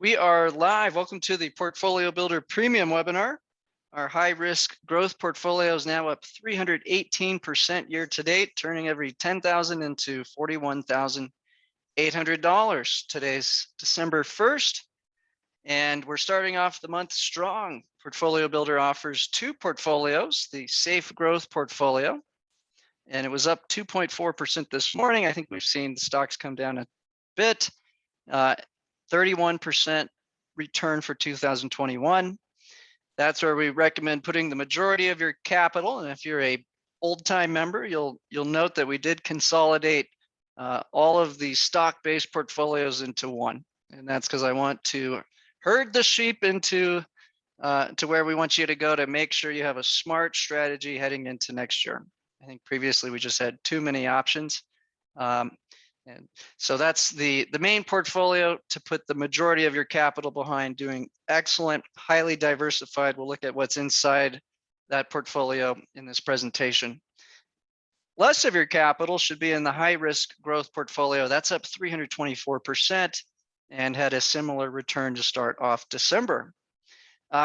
We are live. Welcome to the Portfolio Builder Premium webinar. Our high risk growth portfolio is now up 318% year to date, turning every $10,000 into $41,800. Today's December 1st, and we're starting off the month strong. Portfolio Builder offers two portfolios, the Safe Growth portfolio, and it was up 2.4% this morning. I think we've seen the stocks come down a bit. 31% return for 2021. That's where we recommend putting the majority of your capital. And if you're a old-time member, you'll note that we did consolidate all of the stock-based portfolios into one. And that's because I want to herd the sheep into to where we want you to go to make sure you have a smart strategy heading into next year. I think previously we just had too many options. And so that's the main portfolio to put the majority of your capital behind, doing excellent, highly diversified. We'll look at what's inside that portfolio in this presentation. Less of your capital should be in the high risk growth portfolio. That's up 324% and had a similar return to start off December.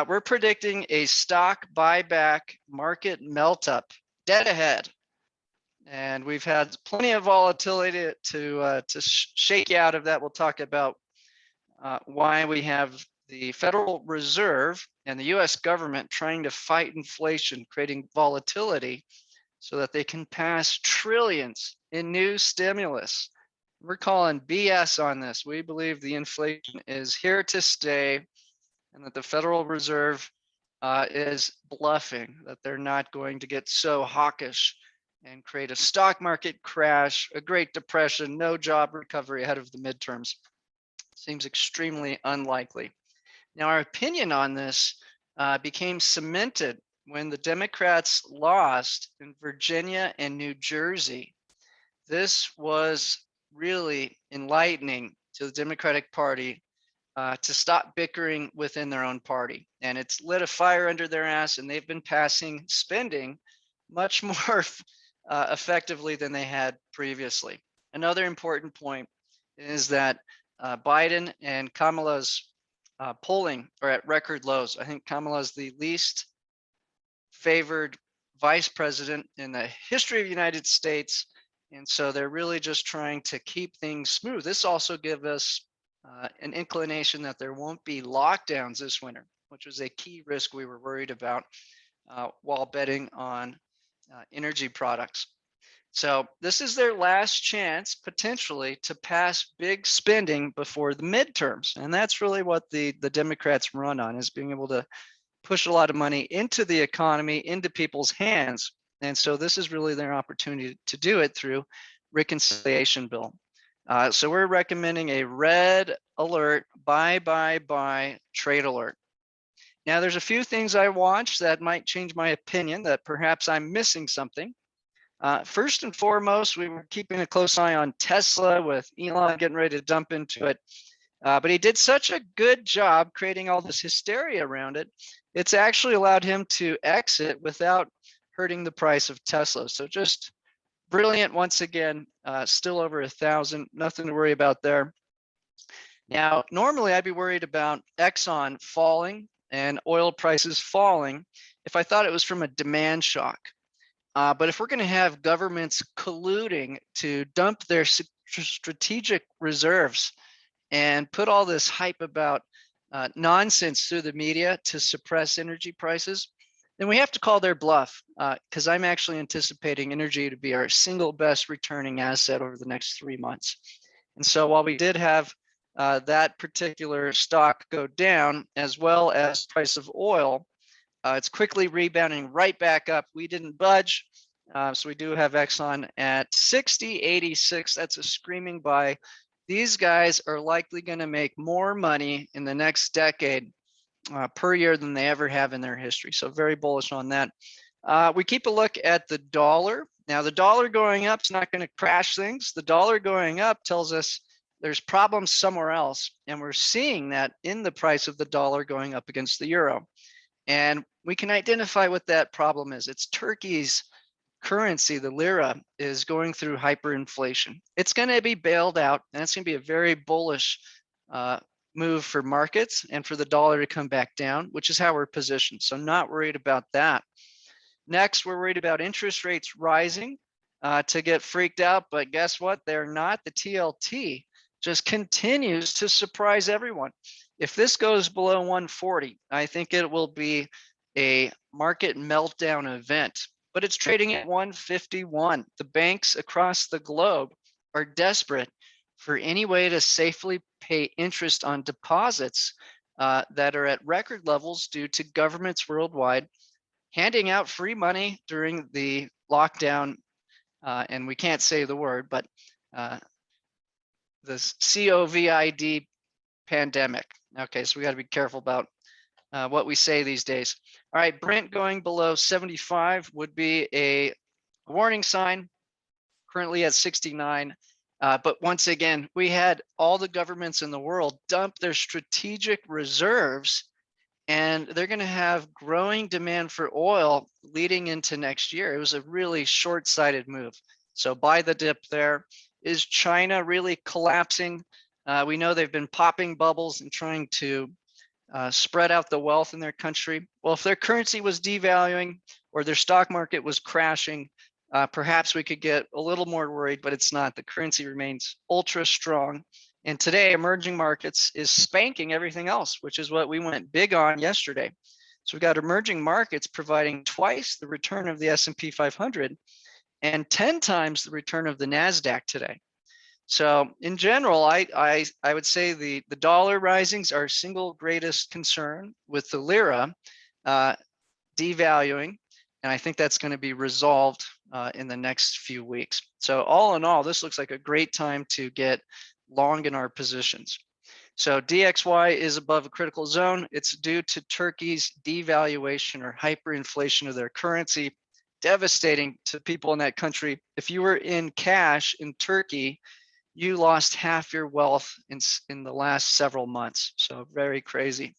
We're predicting a stock buyback market melt up dead ahead. And we've had plenty of volatility to shake you out of that. We'll talk about why we have the Federal Reserve and the US government trying to fight inflation, creating volatility so that they can pass trillions in new stimulus. We're calling BS on this. We believe the inflation is here to stay and that the Federal Reserve is bluffing, that they're not going to get so hawkish and create a stock market crash, a Great Depression, no job recovery ahead of the midterms. Seems extremely unlikely. Now, our opinion on this became cemented when the Democrats lost in Virginia and New Jersey. This was really enlightening to the Democratic Party to stop bickering within their own party. And it's lit a fire under their ass, and they've been passing spending much more effectively than they had previously. Another important point is that Biden and Kamala's polling are at record lows. I think Kamala's the least favored vice president in the history of the United States. And so they're really just trying to keep things smooth. This also gives us an inclination that there won't be lockdowns this winter, which was a key risk we were worried about while betting on energy products. So this is their last chance potentially to pass big spending before the midterms. And that's really what the Democrats run on, is being able to push a lot of money into the economy, into people's hands. And so this is really their opportunity to do it through reconciliation bill. So we're recommending a red alert, buy, trade alert. Now, there's a few things I watched that might change my opinion, that perhaps I'm missing something. First and foremost, we were keeping a close eye on Tesla with Elon getting ready to dump into it. But he did such a good job creating all this hysteria around it. It's actually allowed him to exit without hurting the price of Tesla. So just brilliant once again, still over 1,000, nothing to worry about there. Now, normally I'd be worried about Exxon falling and oil prices falling if I thought it was from a demand shock. But if we're going to have governments colluding to dump their strategic reserves and put all this hype about nonsense through the media to suppress energy prices, then we have to call their bluff, because I'm actually anticipating energy to be our single best returning asset over the next 3 months. And so while we did have that particular stock go down, as well as price of oil, it's quickly rebounding right back up. We didn't budge. So we do have Exxon at 60.86. That's a screaming buy. These guys are likely going to make more money in the next decade per year than they ever have in their history. So very bullish on that. We keep a look at the dollar. Now, the dollar going up is not going to crash things. The dollar going up tells us there's problems somewhere else. And we're seeing that in the price of the dollar going up against the euro. And we can identify what that problem is. It's Turkey's currency, the lira, is going through hyperinflation. It's going to be bailed out, and it's going to be a very bullish move for markets and for the dollar to come back down, which is how we're positioned. So not worried about that. Next, we're worried about interest rates rising to get freaked out, but guess what? They're not. The TLT just continues to surprise everyone. If this goes below 140, I think it will be a market meltdown event, but it's trading at 151. The banks across the globe are desperate for any way to safely pay interest on deposits that are at record levels due to governments worldwide handing out free money during the lockdown, and we can't say the word, but the COVID pandemic. Okay, so we got to be careful about what we say these days. All right, Brent going below 75 would be a warning sign, currently at 69. But once again, we had all the governments in the world dump their strategic reserves, and they're going to have growing demand for oil leading into next year. It was a really short-sighted move. So buy the dip there. Is China really collapsing? We know they've been popping bubbles and trying to spread out the wealth in their country. Well, if their currency was devaluing or their stock market was crashing, perhaps we could get a little more worried, but it's not. The currency remains ultra strong. And today, emerging markets is spanking everything else, which is what we went big on yesterday. So we've got emerging markets providing twice the return of the S&P 500 and 10 times the return of the NASDAQ today. So in general, I would say the dollar risings are single greatest concern, with the lira devaluing, and I think that's going to be resolved in the next few weeks. So all in all, this looks like a great time to get long in our positions. So DXY is above a critical zone. It's due to Turkey's devaluation or hyperinflation of their currency, devastating to people in that country. If you were in cash in Turkey, you lost half your wealth in the last several months. So very crazy.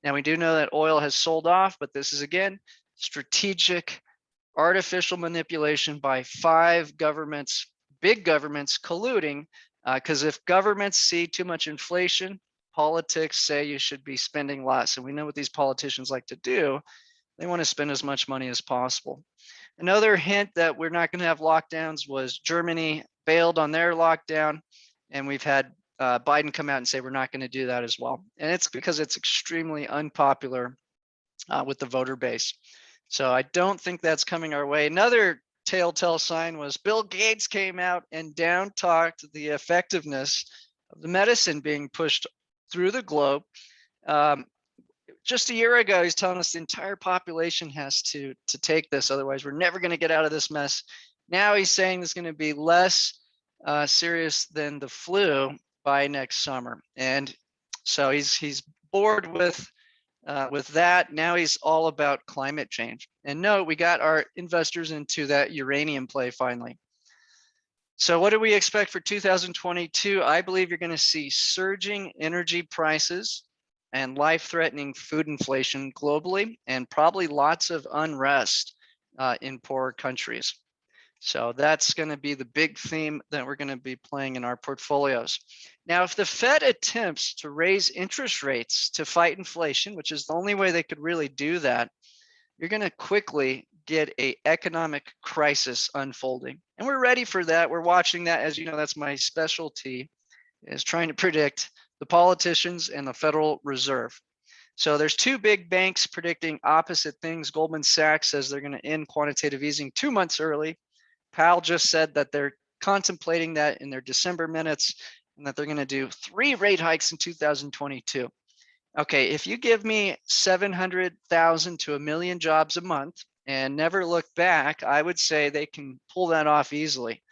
Now we do know that oil has sold off, but this is again strategic artificial manipulation by 5 governments, big governments colluding, because if governments see too much inflation, politics say you should be spending less. And we know what these politicians like to do. They want to spend as much money as possible. Another hint that we're not going to have lockdowns was Germany bailed on their lockdown, and we've had Biden come out and say we're not going to do that as well. And it's because it's extremely unpopular with the voter base. So I don't think that's coming our way. Another telltale sign was Bill Gates came out and down talked the effectiveness of the medicine being pushed through the globe. Just a year ago, he's telling us the entire population has to take this, otherwise we're never going to get out of this mess. Now he's saying it's going to be less serious than the flu by next summer, and so he's bored with that. Now he's all about climate change. And no, we got our investors into that uranium play finally. So what do we expect for 2022? I believe you're going to see surging energy prices and life-threatening food inflation globally, and probably lots of unrest in poor countries. So that's going to be the big theme that we're going to be playing in our portfolios. Now, if the Fed attempts to raise interest rates to fight inflation, which is the only way they could really do that, you're going to quickly get an economic crisis unfolding. And we're ready for that. We're watching that. As you know, that's my specialty, is trying to predict the politicians and the Federal Reserve. So there's 2 big banks predicting opposite things. Goldman Sachs says they're going to end quantitative easing 2 months early. Powell just said that they're contemplating that in their December minutes, and that they're going to do 3 rate hikes in 2022. Okay, if you give me 700,000 to 1 million jobs a month and never look back, I would say they can pull that off easily.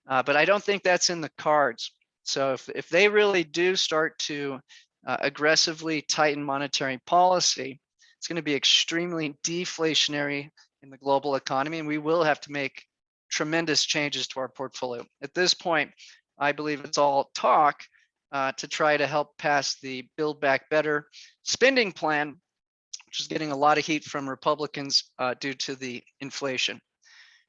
But I don't think that's in the cards. So if they really do start to aggressively tighten monetary policy, it's going to be extremely deflationary in the global economy, and we will have to make tremendous changes to our portfolio. At this point, I believe it's all talk to try to help pass the Build Back Better spending plan, which is getting a lot of heat from Republicans due to the inflation.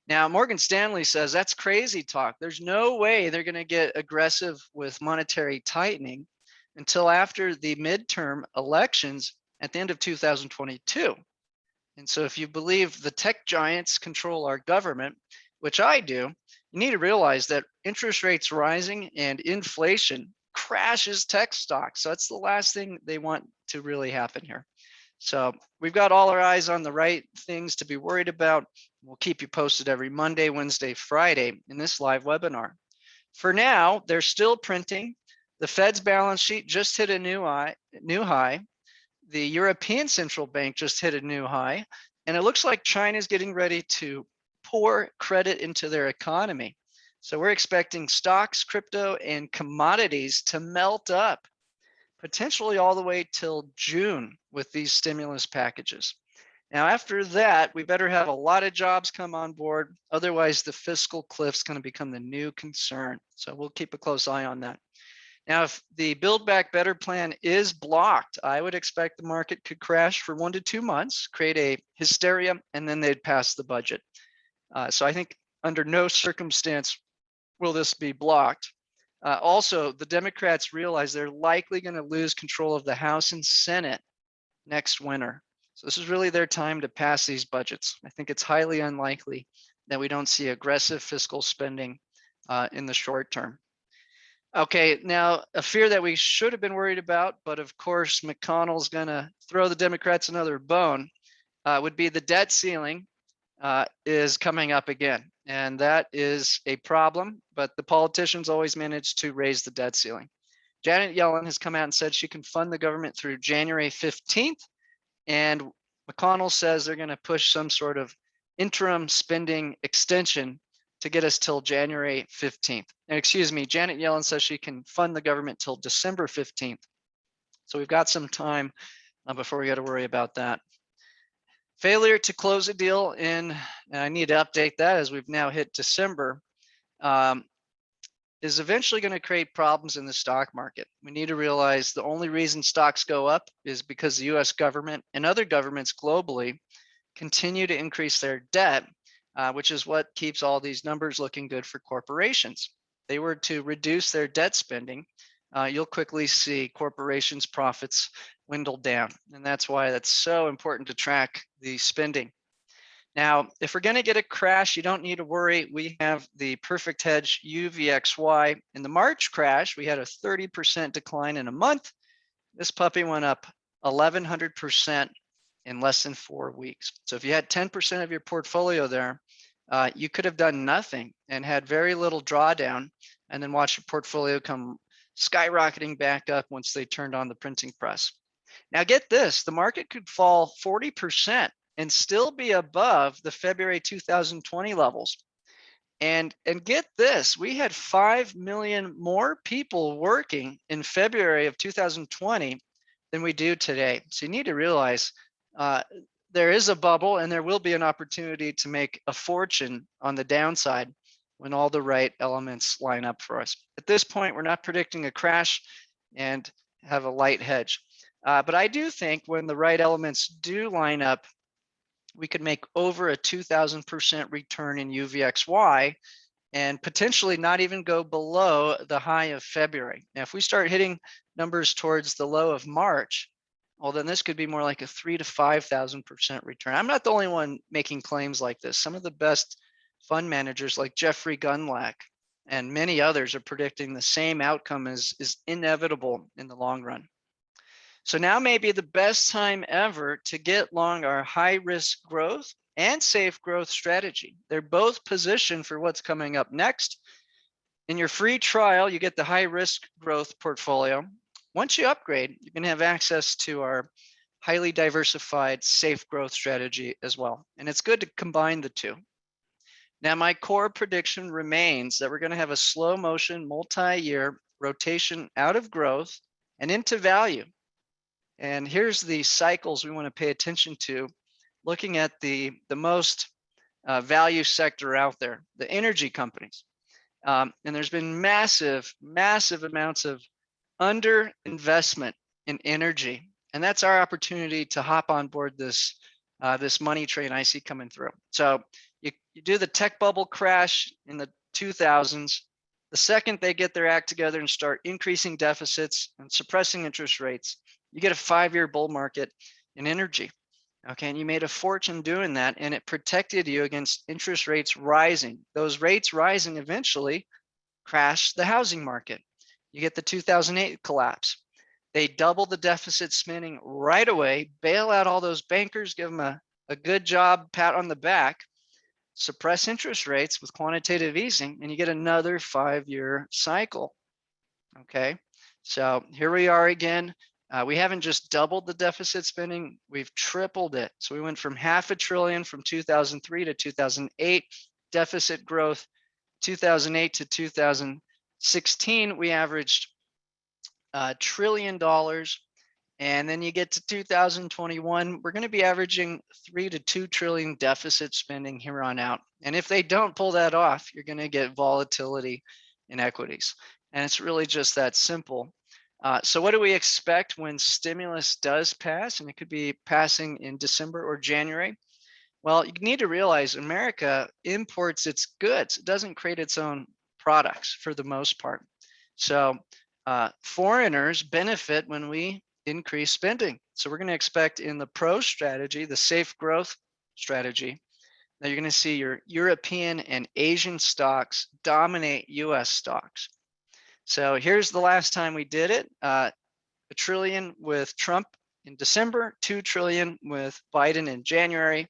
Now, Morgan Stanley says that's crazy talk. There's no way they're going to get aggressive with monetary tightening. until after the midterm elections at the end of 2022. And so if you believe the tech giants control our government, which I do, you need to realize that interest rates rising and inflation crashes tech stocks. So that's the last thing they want to really happen here. So we've got all our eyes on the right things to be worried about. We'll keep you posted every Monday, Wednesday, Friday in this live webinar. For now, they're still printing. The Fed's balance sheet just hit a new high. The European Central Bank just hit a new high, and it looks like China is getting ready to pour credit into their economy. So we're expecting stocks, crypto, and commodities to melt up, potentially all the way till June with these stimulus packages. Now, after that, we better have a lot of jobs come on board. Otherwise, the fiscal cliff's going to become the new concern. So we'll keep a close eye on that. Now, if the Build Back Better plan is blocked, I would expect the market could crash for 1 to 2 months, create a hysteria, and then they'd pass the budget. So I think under no circumstance will this be blocked. Also, the Democrats realize they're likely going to lose control of the House and Senate next winter. So this is really their time to pass these budgets. I think it's highly unlikely that we don't see aggressive fiscal spending in the short term. Okay, now a fear that we should have been worried about, but of course McConnell's gonna throw the Democrats another bone, would be the debt ceiling is coming up again. And that is a problem, but the politicians always manage to raise the debt ceiling. Janet Yellen has come out and said she can fund the government through January 15th. And McConnell says they're gonna push some sort of interim spending extension to get us till January 15th. And excuse me, Janet Yellen says she can fund the government till December 15th. So we've got some time before we got to worry about that. Failure to close a deal in, and I need to update that as we've now hit December, is eventually going to create problems in the stock market. We need to realize the only reason stocks go up is because the US government and other governments globally continue to increase their debt, which is what keeps all these numbers looking good for corporations. If they were to reduce their debt spending, you'll quickly see corporations' profits dwindle down. And that's why that's so important to track the spending. Now, if we're going to get a crash, you don't need to worry. We have the perfect hedge UVXY. In the March crash, we had a 30% decline in a month. This puppy went up 1,100% in less than 4 weeks. So if you had 10% of your portfolio there, you could have done nothing and had very little drawdown, and then watch your portfolio come skyrocketing back up once they turned on the printing press. Now get this, the market could fall 40% and still be above the February 2020 levels. And get this, we had 5 million more people working in February of 2020 than we do today. So you need to realize there is a bubble, and there will be an opportunity to make a fortune on the downside when all the right elements line up for us. At this point, we're not predicting a crash and have a light hedge. But I do think when the right elements do line up, we could make over a 2,000% return in UVXY and potentially not even go below the high of February. Now, if we start hitting numbers towards the low of March, well, then this could be more like a 3,000 to 5,000% return. I'm not the only one making claims like this. Some of the best fund managers like Jeffrey Gundlach and many others are predicting the same outcome is inevitable in the long run. So now may be the best time ever to get long our high risk growth and safe growth strategy. They're both positioned for what's coming up next. In your free trial, you get the high risk growth portfolio. Once you upgrade, you can have access to our highly diversified safe growth strategy as well. And it's good to combine the two. Now, my core prediction remains that we're going to have a slow motion multi-year rotation out of growth and into value. And here's the cycles we want to pay attention to, looking at the most value sector out there, the energy companies. And there's been massive amounts of underinvestment in energy. And that's our opportunity to hop on board this, this money train I see coming through. So you do the tech bubble crash in the 2000s, The second they get their act together and start increasing deficits and suppressing interest rates, you get a 5-year bull market in energy. Okay, and you made a fortune doing that, and it protected you against interest rates rising. Those rates rising eventually crashed the housing market. You get the 2008 collapse. They double the deficit spending right away, bail out all those bankers, give them a good job, pat on the back, suppress interest rates with quantitative easing, and you get another 5-year cycle. Okay, so here we are again. We haven't just doubled the deficit spending, we've tripled it. So we went from $500 billion from 2003 to 2008 deficit growth. 2008 to 2016, we averaged $1 trillion. And then you get to 2021, we're going to be averaging 3 to 2 trillion deficit spending here on out. And if they don't pull that off, you're going to get volatility in equities. And it's really just that simple. So what do we expect when stimulus does pass? And it could be passing in December or January. Well, you need to realize America imports its goods. It doesn't create its own products for the most part. So foreigners benefit when we increase spending. So we're going to expect in the PRO strategy, the safe growth strategy, that you're going to see your European and Asian stocks dominate US stocks. So here's the last time we did it, $1 trillion with Trump in December, $2 trillion with Biden in January,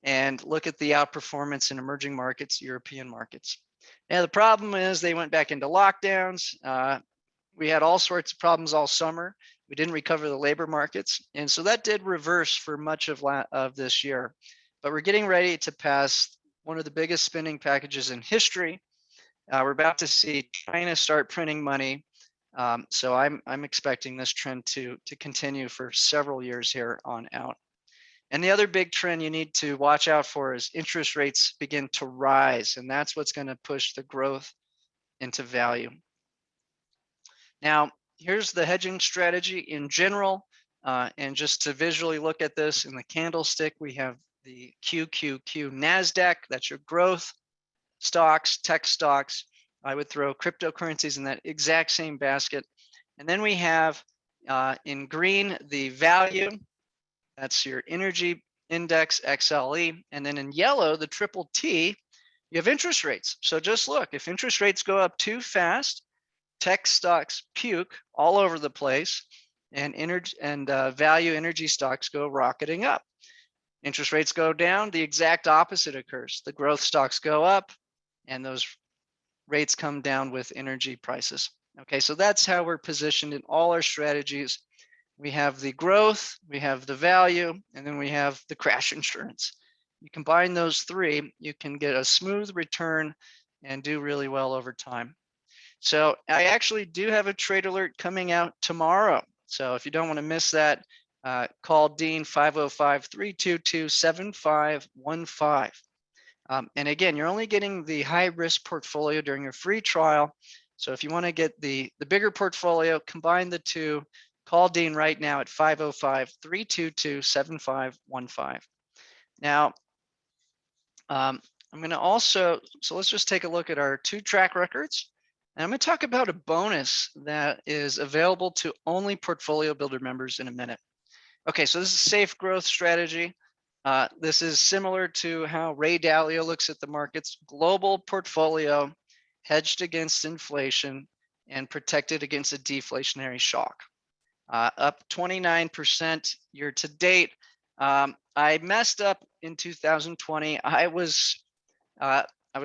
and look at the outperformance in emerging markets, European markets. Now the problem is they went back into lockdowns. We had all sorts of problems all summer. We didn't recover the labor markets. And so that did reverse for much of this year. But we're getting ready to pass one of the biggest spending packages in history. We're about to see China start printing money. So I'm expecting this trend to continue for several years here on out. And the other big trend you need to watch out for is interest rates begin to rise. And that's what's going to push the growth into value. Now, here's the hedging strategy in general. And just to visually look at this in the candlestick, we have the QQQ NASDAQ. That's your growth stocks, tech stocks. I would throw cryptocurrencies in that exact same basket. And then we have in green, the value. That's your energy index, XLE. And then in yellow, the triple T, you have interest rates. So just look, if interest rates go up too fast, tech stocks puke all over the place, and value energy stocks go rocketing up. Interest rates go down, the exact opposite occurs. The growth stocks go up, and those rates come down with energy prices. Okay, so that's how we're positioned in all our strategies. We have the growth, we have the value, and then we have the crash insurance. You combine those three, you can get a smooth return and do really well over time. So I actually do have a trade alert coming out tomorrow. So if you don't want to miss that, call Dean 505-322-7515. And again, you're only getting the high risk portfolio during your free trial. So if you want to get the bigger portfolio, combine the two, call Dean right now at 505-322-7515. Now, I'm going to also, so let's just take a look at our 2 track records. And I'm going to talk about a bonus that is available to only portfolio builder members in a minute. Okay, so this is safe growth strategy. This is similar to how Ray Dalio looks at the markets. Global portfolio hedged against inflation and protected against a deflationary shock. Up 29% year to date. I messed up in 2020. I was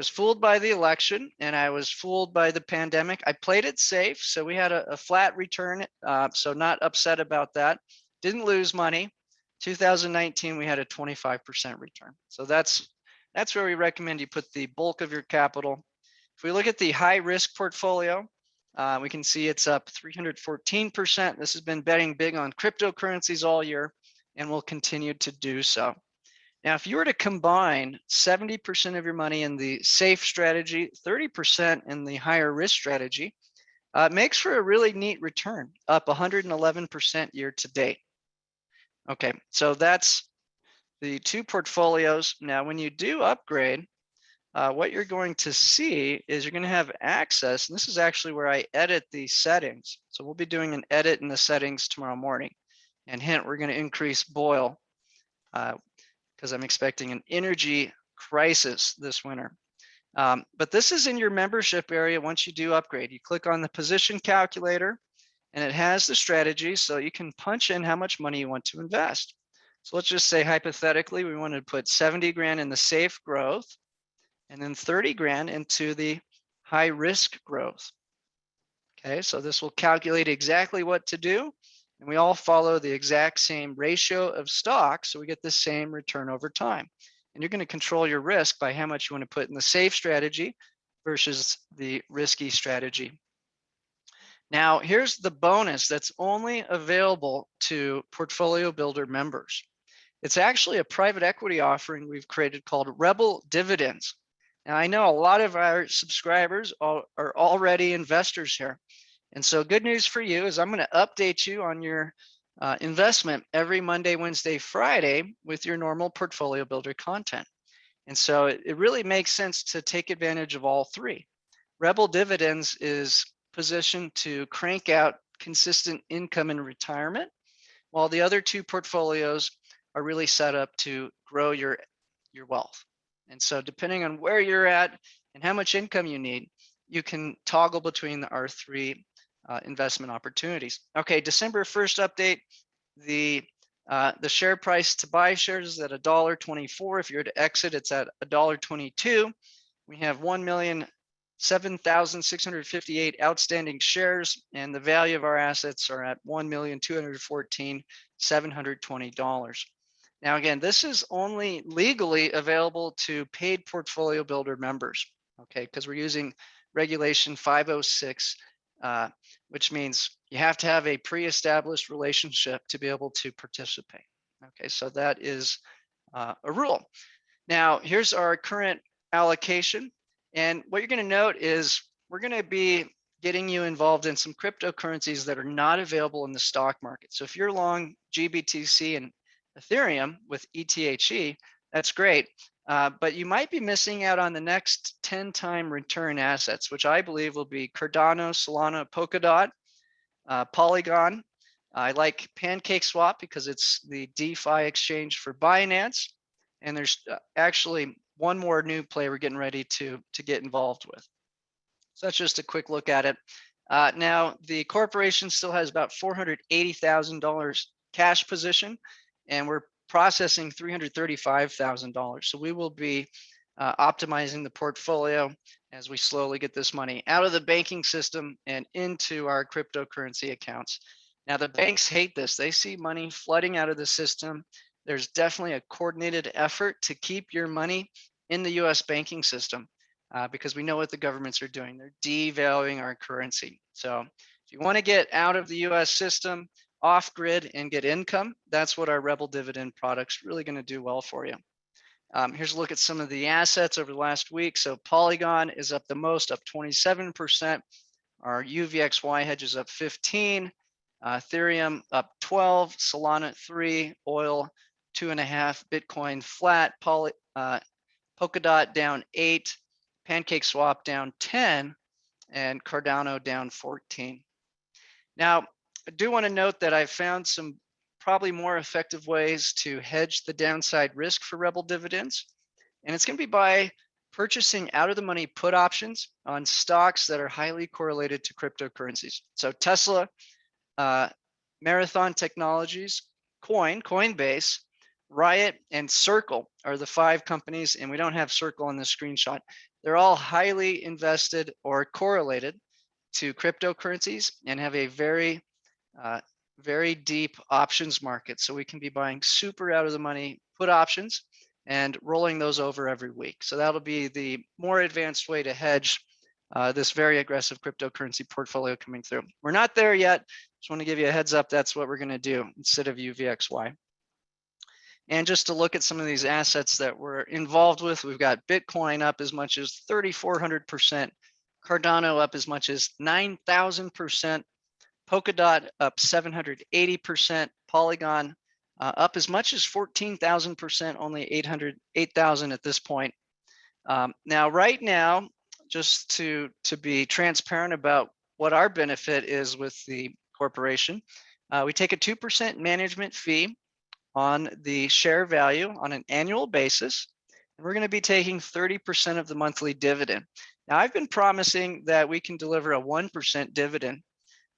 fooled by the election and I was fooled by the pandemic. I played it safe, so we had a flat return, so not upset about that. Didn't lose money. 2019, we had a 25% return. So that's where we recommend you put the bulk of your capital. If we look at the high risk portfolio, we can see it's up 314%. This has been betting big on cryptocurrencies all year and will continue to do so. Now, if you were to combine 70% of your money in the safe strategy, 30% in the higher risk strategy, it makes for a really neat return, up 111% year to date. Okay, so that's the 2 portfolios. Now, when you do upgrade, what you're going to see is you're going to have access, and this is actually where I edit the settings. So we'll be doing an edit in the settings tomorrow morning. And hint, we're going to increase boil because I'm expecting an energy crisis this winter. But this is in your membership area once you do upgrade. You click on the position calculator, and it has the strategy, so you can punch in how much money you want to invest. So let's just say hypothetically, we want to put 70 grand in the safe growth, and then 30 grand into the high risk growth. Okay, so this will calculate exactly what to do. And we all follow the exact same ratio of stocks, so we get the same return over time. And you're going to control your risk by how much you want to put in the safe strategy versus the risky strategy. Now, here's the bonus that's only available to Portfolio Builder members. It's actually a private equity offering we've created called Rebel Dividends. Now, I know a lot of our subscribers are already investors here. And so good news for you is I'm going to update you on your investment every Monday, Wednesday, Friday with your normal Portfolio Builder content. And so it really makes sense to take advantage of all three. Rebel Dividends is positioned to crank out consistent income in retirement, while the other two portfolios are really set up to grow your wealth. And so depending on where you're at and how much income you need, you can toggle between our three investment opportunities. Okay, December 1st update, the share price to buy shares is at $1.24. If you're to exit, it's at $1.22. We have 1,007,658 outstanding shares, and the value of our assets are at $1,214,720. Now, again, this is only legally available to paid Portfolio Builder members, okay, because we're using Regulation 506, which means you have to have a pre-established relationship to be able to participate. Okay, so that is a rule. Now, here's our current allocation. And what you're going to note is we're going to be getting you involved in some cryptocurrencies that are not available in the stock market. So if you're long GBTC and Ethereum with ETHE, that's great. But you might be missing out on the next 10-time return assets, which I believe will be Cardano, Solana, Polkadot, Polygon. I like PancakeSwap because it's the DeFi exchange for Binance. And there's actually one more new play we're getting ready to get involved with. So that's just a quick look at it. Now, the corporation still has about $480,000 cash position, and we're processing $335,000. So we will be optimizing the portfolio as we slowly get this money out of the banking system and into our cryptocurrency accounts. Now, the banks hate this. They see money flooding out of the system. There's definitely a coordinated effort to keep your money in the US banking system because we know what the governments are doing. They're devaluing our currency. So if you want to get out of the US system, off grid, and get income, that's what our Rebel Dividend product's really going to do well for you. Here's a look at some of the assets over the last week. So Polygon is up the most, up 27%. Our UVXY hedge is up 15. Ethereum up 12, Solana 3, oil 2.5, Bitcoin flat, Polkadot down 8, PancakeSwap down 10, and Cardano down 14. Now, I do want to note that I've found some probably more effective ways to hedge the downside risk for Rebel Dividends, and it's going to be by purchasing out of the money put options on stocks that are highly correlated to cryptocurrencies. So Tesla, Marathon Technologies, Coinbase, Riot, and Circle are the 5 companies, and we don't have Circle on this screenshot. They're all highly invested or correlated to cryptocurrencies and have a very, very deep options market. So we can be buying super out of the money put options and rolling those over every week. So that'll be the more advanced way to hedge this very aggressive cryptocurrency portfolio coming through. We're not there yet. Just want to give you a heads up. That's what we're going to do instead of UVXY. And just to look at some of these assets that we're involved with, we've got Bitcoin up as much as 3,400%, Cardano up as much as 9,000%, Polkadot up 780%, Polygon up as much as 14,000%, only 8,000 at this point. Now, right now, just to be transparent about what our benefit is with the corporation, we take a 2% management fee on the share value on an annual basis, and we're going to be taking 30% of the monthly dividend. Now, I've been promising that we can deliver a 1% dividend,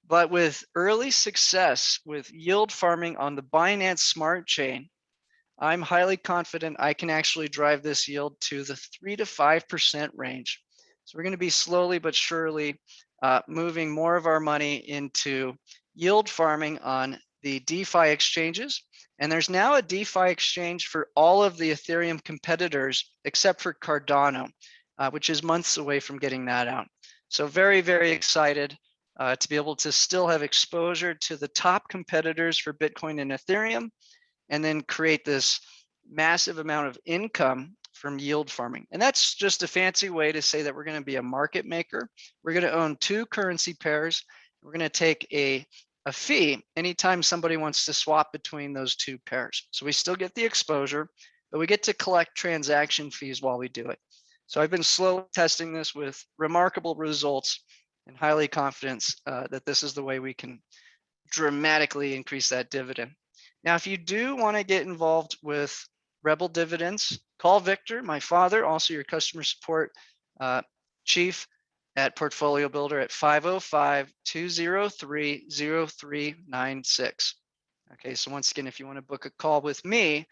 but with early success with yield farming on the Binance Smart Chain, I'm highly confident I can actually drive this yield to the 3 to 5% range. So we're going to be slowly but surely moving more of our money into yield farming on the DeFi exchanges. And there's now a DeFi exchange for all of the Ethereum competitors except for Cardano, which is months away from getting that out. So very, very excited to be able to still have exposure to the top competitors for Bitcoin and Ethereum, and then create this massive amount of income from yield farming. And that's just a fancy way to say that we're going to be a market maker. We're going to own 2 currency pairs. We're going to take a fee anytime somebody wants to swap between those 2 pairs. So we still get the exposure, but we get to collect transaction fees while we do it. So I've been slowly testing this with remarkable results and highly confident that this is the way we can dramatically increase that dividend. Now, if you do want to get involved with Rebel dividends, call Victor, my father, also your customer support chief at Portfolio Builder at 505-203-0396. Okay, so once again, if you want to book a call with me,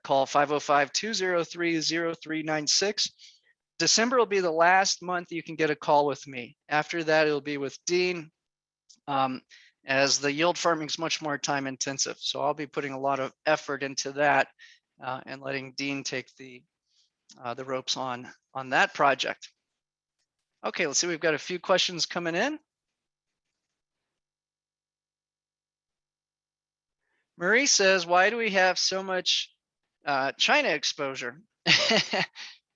call 505-203-0396. December will be the last month you can get a call with me. After that, it'll be with Dean. As the yield farming is much more time intensive. So I'll be putting a lot of effort into that and letting Dean take the ropes on that project. Okay, let's see, we've got a few questions coming in. Marie says, why do we have so much China exposure?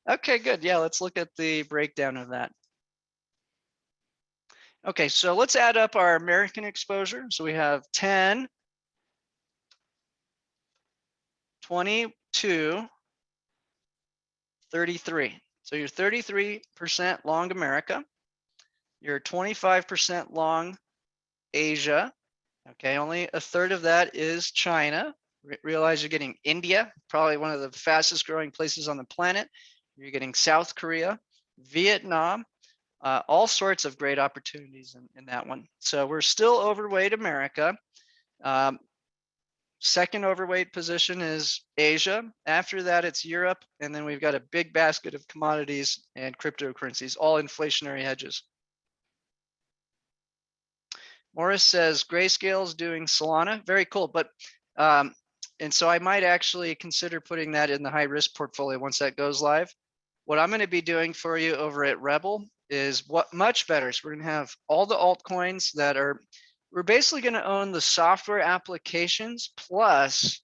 Okay, good. Yeah, let's look at the breakdown of that. Okay, so let's add up our American exposure. So we have 10, 22, 33. So you're 33% long America. You're 25% long Asia. Okay, only a third of that is China. Realize you're getting India, probably one of the fastest growing places on the planet. You're getting South Korea, Vietnam, all sorts of great opportunities in that one. So we're still overweight America. Second overweight position is Asia. After that, it's Europe. And then we've got a big basket of commodities and cryptocurrencies, all inflationary hedges. Morris says, Grayscale is doing Solana. Very cool. But, and so I might actually consider putting that in the high risk portfolio once that goes live. What I'm going to be doing for you over at Rebel is what much better. So we're going to have all the altcoins that are, we're basically going to own the software applications plus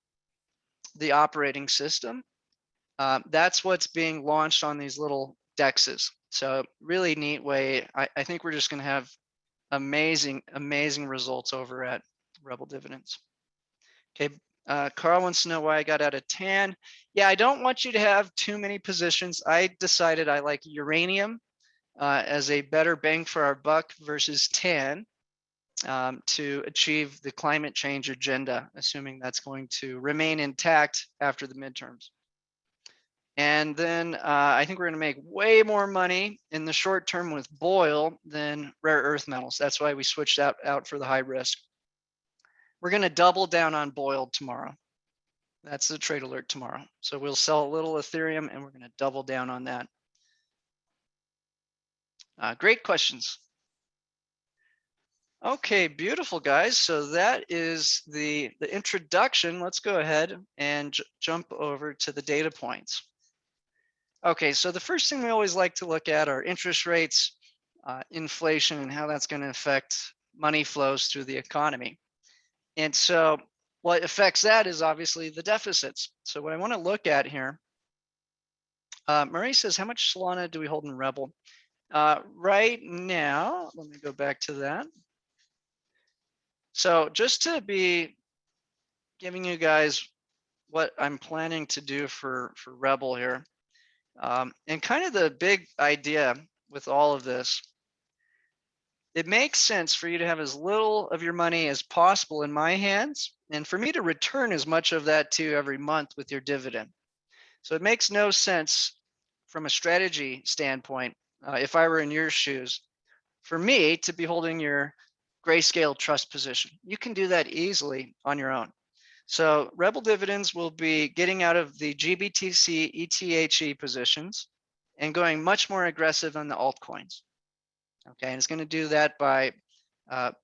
the operating system. That's what's being launched on these little dexes. So really neat way. I think we're just going to have amazing results over at Rebel Dividends. Okay, Carl wants to know why I got out of TAN. Yeah, I don't want you to have too many positions. I decided I like uranium as a better bang for our buck versus TAN to achieve the climate change agenda, assuming that's going to remain intact after the midterms. And then I think we're going to make way more money in the short term with BOIL than rare earth metals. That's why we switched out for the high risk. We're going to double down on BOIL tomorrow. That's the trade alert tomorrow. So we'll sell a little Ethereum and we're going to double down on that. Great questions. Okay, beautiful guys. So that is the introduction. Let's go ahead and jump over to the data points. Okay, so the first thing we always like to look at are interest rates, inflation, and how that's going to affect money flows through the economy. And so what affects that is obviously the deficits. So what I want to look at here, Marie says, how much Solana do we hold in Rebel? Right now, let me go back to that. So just to be giving you guys what I'm planning to do for Rebel here, And kind of the big idea with all of this, it makes sense for you to have as little of your money as possible in my hands, and for me to return as much of that to you every month with your dividend. So it makes no sense from a strategy standpoint, if I were in your shoes, for me to be holding your grayscale trust position. You can do that easily on your own. So Rebel Dividends will be getting out of the GBTC ETHE positions and going much more aggressive on the altcoins. Okay, and it's going to do that by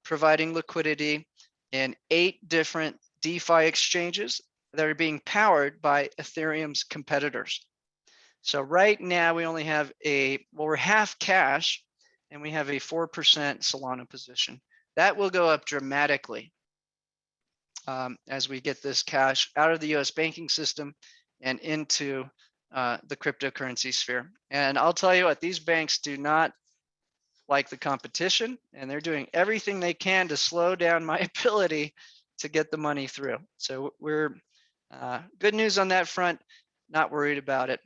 providing liquidity in 8 different DeFi exchanges that are being powered by Ethereum's competitors. So right now we only have we're half cash, and we have a 4% Solana position. That will go up dramatically as we get this cash out of the US banking system and into the cryptocurrency sphere. And I'll tell you what, these banks do not like the competition, and they're doing everything they can to slow down my ability to get the money through. So we're good news on that front, not worried about it.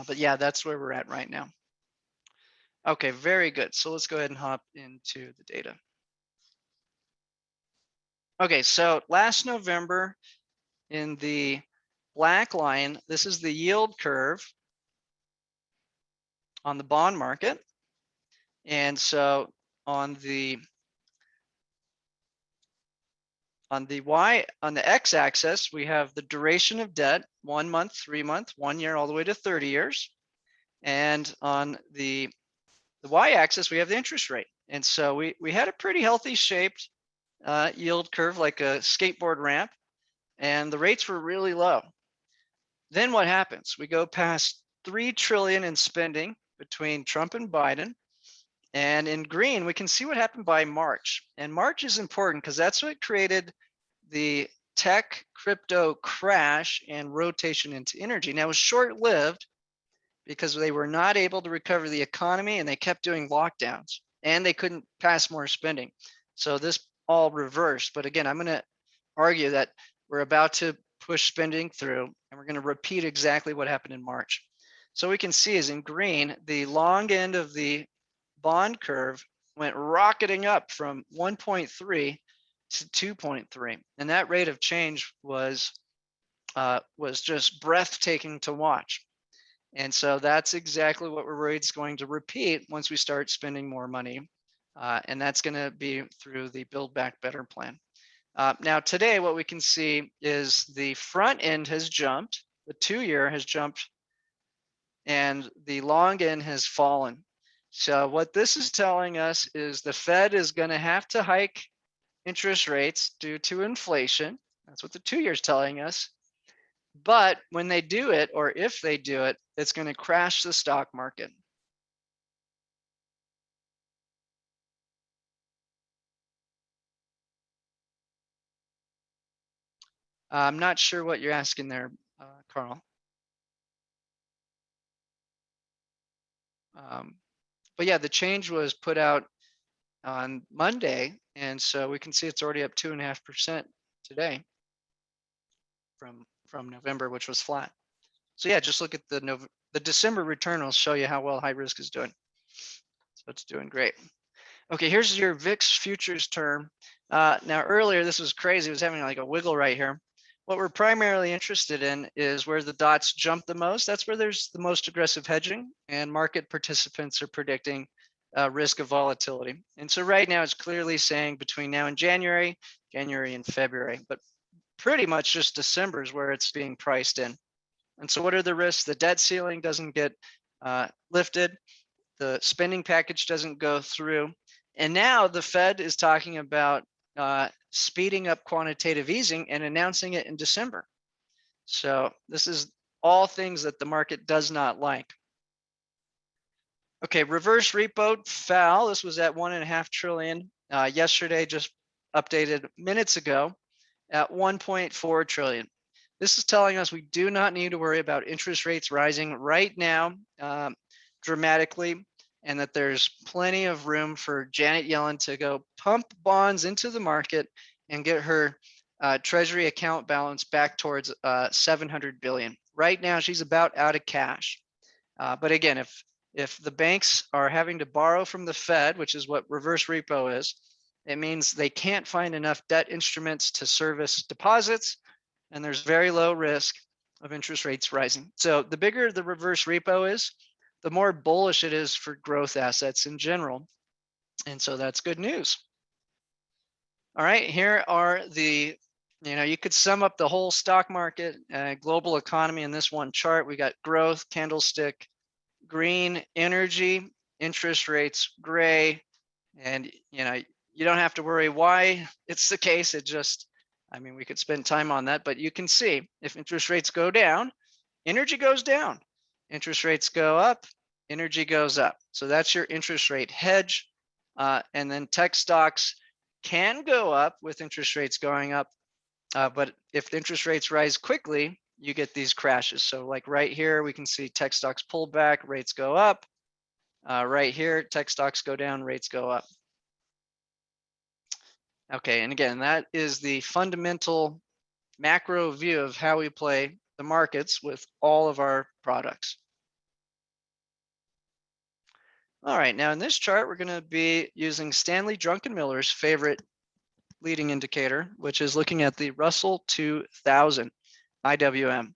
But yeah, that's where we're at right now. Okay, very good. So let's go ahead and hop into the data. Okay, so last November in the black line, this is the yield curve on the bond market. And so on the x-axis, we have the duration of debt, 1 month, 3 month, 1 year, all the way to 30 years. And on the y-axis, we have the interest rate. And so we had a pretty healthy shaped yield curve, like a skateboard ramp, and the rates were really low. Then what happens? We go past 3 trillion in spending between Trump and Biden. And in green, we can see what happened by March. And March is important because that's what created the tech crypto crash and rotation into energy. Now, it was short-lived because they were not able to recover the economy, and they kept doing lockdowns, and they couldn't pass more spending. So this all reversed. But again, I'm going to argue that we're about to push spending through, and we're going to repeat exactly what happened in March. So we can see is in green, the long end of the bond curve went rocketing up from 1.3 to 2.3, and that rate of change was just breathtaking to watch. And so that's exactly what we're worried is going to repeat once we start spending more money, and that's going to be through the Build Back Better plan. Now today, what we can see is the front end has jumped, the 2-year has jumped, and the long end has fallen. So what this is telling us is the Fed is going to have to hike interest rates due to inflation. That's what the 2-year is telling us. But when they do it, or if they do it, it's going to crash the stock market. I'm not sure what you're asking there, Carl. But yeah, the change was put out on Monday, and so we can see it's already up 2.5% today from November, which was flat. So yeah, just look at the December return will show you how well high risk is doing. So it's doing great. Okay, here's your VIX futures term. Now earlier, this was crazy. It was having like a wiggle right here. What we're primarily interested in is where the dots jump the most. That's where there's the most aggressive hedging, and market participants are predicting risk of volatility. And so right now it's clearly saying between now and January and February, but pretty much just December is where it's being priced in. And so what are the risks? The debt ceiling doesn't get lifted. The spending package doesn't go through. And now the Fed is talking about speeding up quantitative easing and announcing it in December. So this is all things that the market does not like. Okay, reverse repo fell. This was at 1.5 trillion yesterday, just updated minutes ago at 1.4 trillion. This is telling us we do not need to worry about interest rates rising right now dramatically, and that there's plenty of room for Janet Yellen to go pump bonds into the market and get her treasury account balance back towards 700 billion. Right now, she's about out of cash. But again, if the banks are having to borrow from the Fed, which is what reverse repo is, it means they can't find enough debt instruments to service deposits, and there's very low risk of interest rates rising. So the bigger the reverse repo is, the more bullish it is for growth assets in general. And so that's good news. All right, here are the, you could sum up the whole stock market, global economy in this one chart. We got growth, candlestick, green, energy, interest rates, gray. And, you don't have to worry why it's the case. It just, we could spend time on that, but you can see if interest rates go down, energy goes down. Interest rates go up, energy goes up. So that's your interest rate hedge. And then tech stocks can go up with interest rates going up. But if the interest rates rise quickly, you get these crashes. So like right here, we can see tech stocks pull back, rates go up. Right here, tech stocks go down, rates go up. Okay, and again, that is the fundamental macro view of how we play the markets with all of our products. All right, now in this chart, we're going to be using Stanley Druckenmiller's favorite leading indicator, which is looking at the Russell 2000 IWM.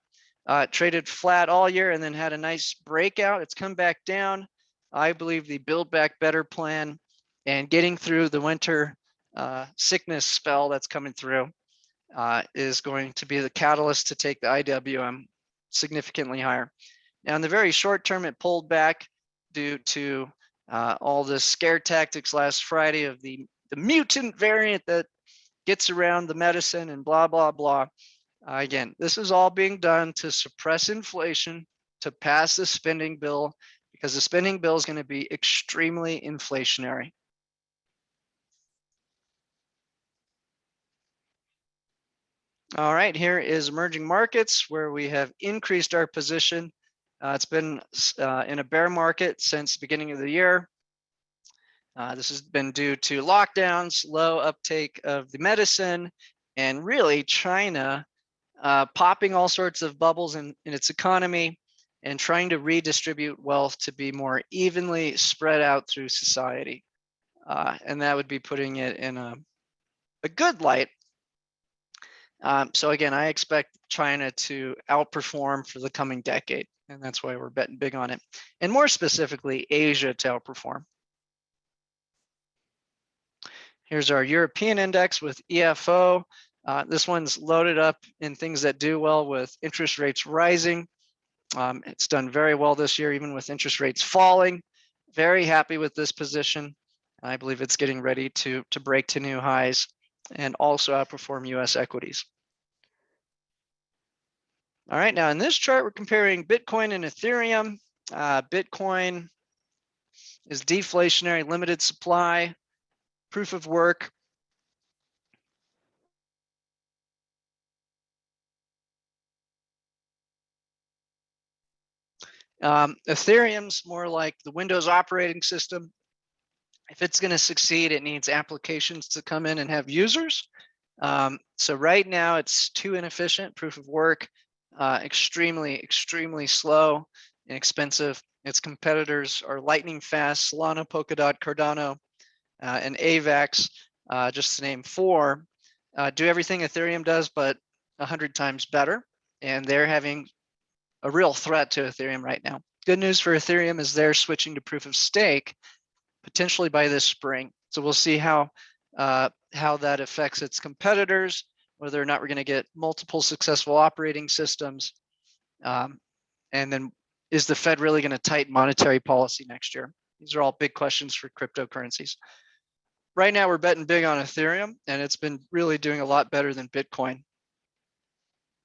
Traded flat all year and then had a nice breakout. It's come back down. I believe the Build Back Better plan and getting through the winter sickness spell that's coming through is going to be the catalyst to take the IWM significantly higher. Now, in the very short term, it pulled back due to all the scare tactics last Friday of the mutant variant that gets around the medicine and blah, blah, blah. Again, this is all being done to suppress inflation, to pass the spending bill, because the spending bill is going to be extremely inflationary. All right, here is emerging markets where we have increased our position. It's been in a bear market since the beginning of the year. This has been due to lockdowns, low uptake of the medicine, and really China popping all sorts of bubbles in its economy and trying to redistribute wealth to be more evenly spread out through society. And that would be putting it in a good light. So again, I expect China to outperform for the coming decade, and that's why we're betting big on it. And more specifically, Asia to outperform. Here's our European index with EFO. This one's loaded up in things that do well with interest rates rising. It's done very well this year, even with interest rates falling. Very happy with this position. I believe it's getting ready to break to new highs and also outperform US equities. All right, now in this chart, we're comparing Bitcoin and Ethereum. Bitcoin is deflationary, limited supply, proof of work. Ethereum's more like the Windows operating system. If it's going to succeed, it needs applications to come in and have users. So right now it's too inefficient, proof of work, extremely slow and expensive. Its competitors are lightning fast, Solana, Polkadot, Cardano, and AVAX, just to name four, do everything Ethereum does, but 100 times better. And they're having a real threat to Ethereum right now. Good news for Ethereum is they're switching to proof of stake, potentially by this spring. So we'll see how that affects its competitors, whether or not we're going to get multiple successful operating systems. And then is the Fed really going to tighten monetary policy next year? These are all big questions for cryptocurrencies. Right now, we're betting big on Ethereum, and it's been really doing a lot better than Bitcoin.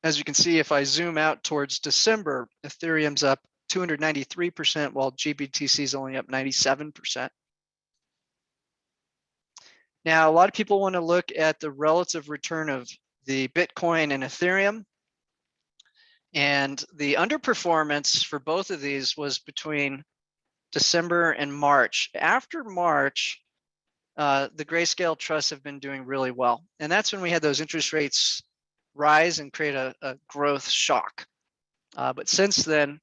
As you can see, if I zoom out towards December, Ethereum's up 293%, while GBTC is only up 97%. Now, a lot of people want to look at the relative return of the Bitcoin and Ethereum. And the underperformance for both of these was between December and March. After March, the Grayscale trusts have been doing really well. And that's when we had those interest rates rise and create a growth shock. But since then,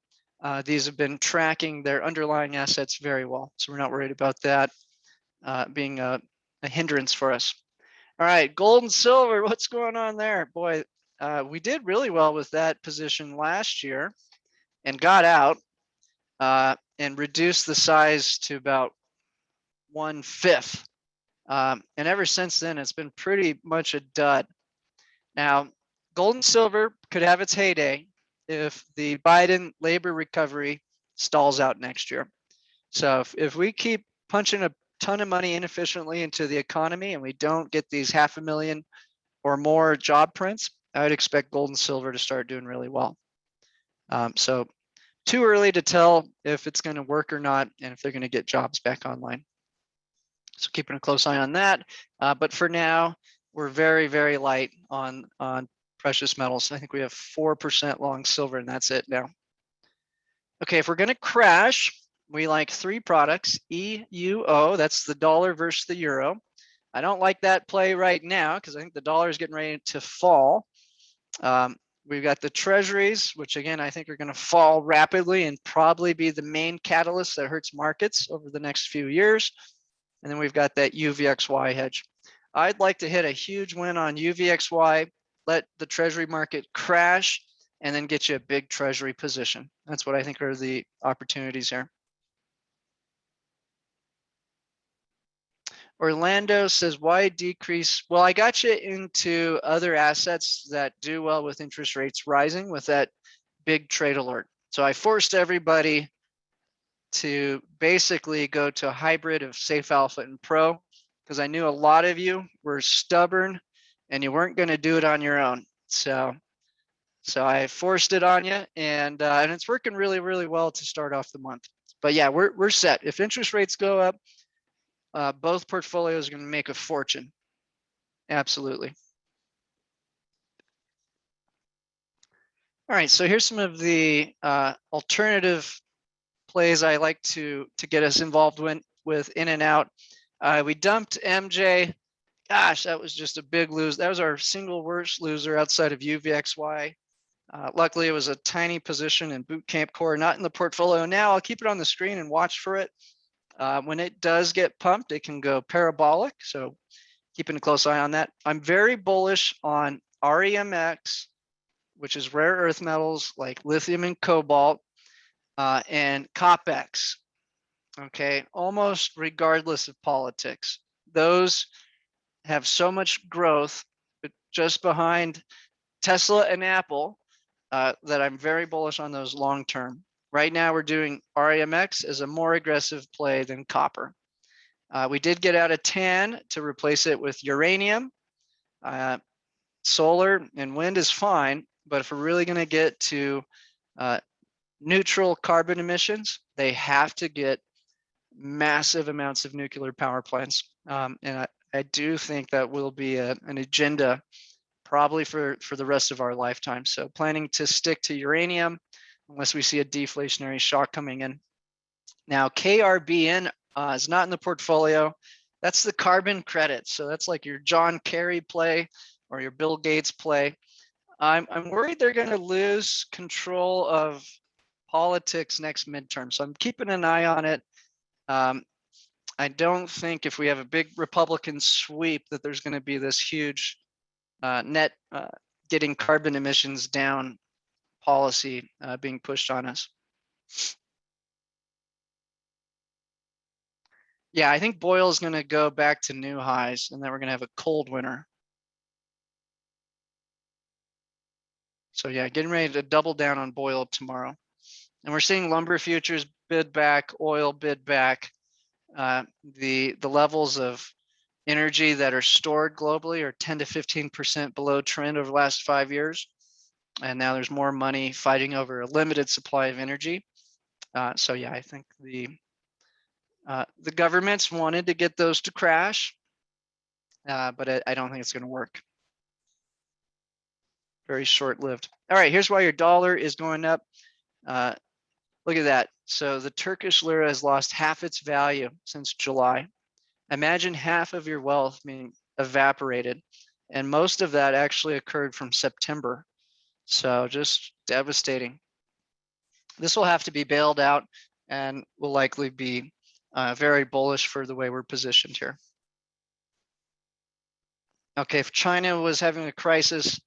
These have been tracking their underlying assets very well, so we're not worried about that being a hindrance for us. All right, gold and silver, what's going on there? Boy, we did really well with that position last year and got out and reduced the size to about 1/5. And ever since then, it's been pretty much a dud. Now, gold and silver could have its heyday if the Biden labor recovery stalls out next year. So if we keep punching a ton of money inefficiently into the economy and we don't get these 500,000 or more job prints, I would expect gold and silver to start doing really well. So too early to tell if it's going to work or not and if they're going to get jobs back online. So keeping a close eye on that. But for now, we're very, very light on precious metals. I think we have 4% long silver and that's it now. Okay, if we're going to crash, we like 3 products, EUO, that's the dollar versus the euro. I don't like that play right now because I think the dollar is getting ready to fall. We've got the treasuries, which again, I think are going to fall rapidly and probably be the main catalyst that hurts markets over the next few years. And then we've got that UVXY hedge. I'd like to hit a huge win on UVXY, let the treasury market crash, and then get you a big treasury position. That's what I think are the opportunities here. Orlando says, why decrease? Well, I got you into other assets that do well with interest rates rising with that big trade alert. So I forced everybody to basically go to a hybrid of Safe Alpha and Pro because I knew a lot of you were stubborn and you weren't going to do it on your own. So I forced it on you, and it's working really, really well to start off the month. But yeah, we're set. If interest rates go up, both portfolios are going to make a fortune. Absolutely. All right, so here's some of the alternative plays I like to get us involved with in and out. We dumped MJ. Gosh, that was just a big lose. That was our single worst loser outside of UVXY. Luckily, it was a tiny position in Bootcamp Core, not in the portfolio. Now I'll keep it on the screen and watch for it. When it does get pumped, it can go parabolic. So keeping a close eye on that. I'm very bullish on REMX, which is rare earth metals like lithium and cobalt, and COPEX. Okay, almost regardless of politics. Those have so much growth, but just behind Tesla and Apple, that I'm very bullish on those long term. Right now, we're doing REMX as a more aggressive play than copper. We did get out of TAN to replace it with uranium. Solar and wind is fine, but if we're really going to get to neutral carbon emissions, they have to get massive amounts of nuclear power plants. And I do think that will be an agenda probably for the rest of our lifetime. So planning to stick to uranium unless we see a deflationary shock coming in. Now, KRBN is not in the portfolio. That's the carbon credit. So that's like your John Kerry play or your Bill Gates play. I'm worried they're going to lose control of politics next midterm. So I'm keeping an eye on it. I don't think if we have a big Republican sweep that there's going to be this huge net getting carbon emissions down policy being pushed on us. Yeah, I think oil is going to go back to new highs and then we're going to have a cold winter. So yeah, getting ready to double down on oil tomorrow. And we're seeing lumber futures bid back, oil bid back. The levels of energy that are stored globally are 10 to 15% below trend over the last 5 years. And now there's more money fighting over a limited supply of energy. So yeah, I think the governments wanted to get those to crash, but I don't think it's going to work. Very short-lived. All right, here's why your dollar is going up. Look at that. So the Turkish lira has lost half its value since July. Imagine half of your wealth being evaporated. And most of that actually occurred from September. So just devastating. This will have to be bailed out and will likely be very bullish for the way we're positioned here. Okay, if China was having a crisis,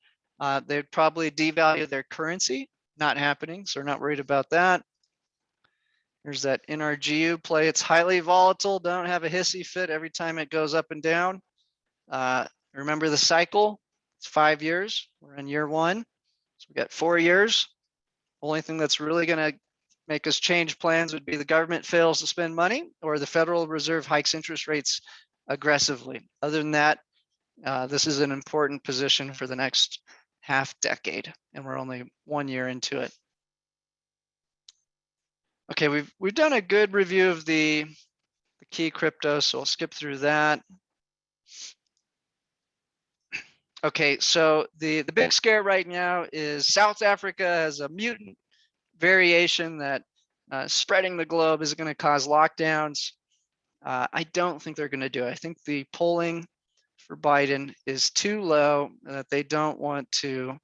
they'd probably devalue their currency. Not happening, so we're not worried about that. Here's that NRGU play. It's highly volatile. Don't have a hissy fit every time it goes up and down. Remember the cycle? It's 5 years. We're in year 1. So we got 4 years. Only thing that's really going to make us change plans would be the government fails to spend money or the Federal Reserve hikes interest rates aggressively. Other than that, this is an important position for the next half decade, and we're only 1 year into it. Okay, we've done a good review of the key crypto, so I'll skip through that. Okay, so the big scare right now is South Africa has a mutant variation that spreading the globe is going to cause lockdowns. I don't think they're going to do it. I think the polling for Biden is too low, that they don't want to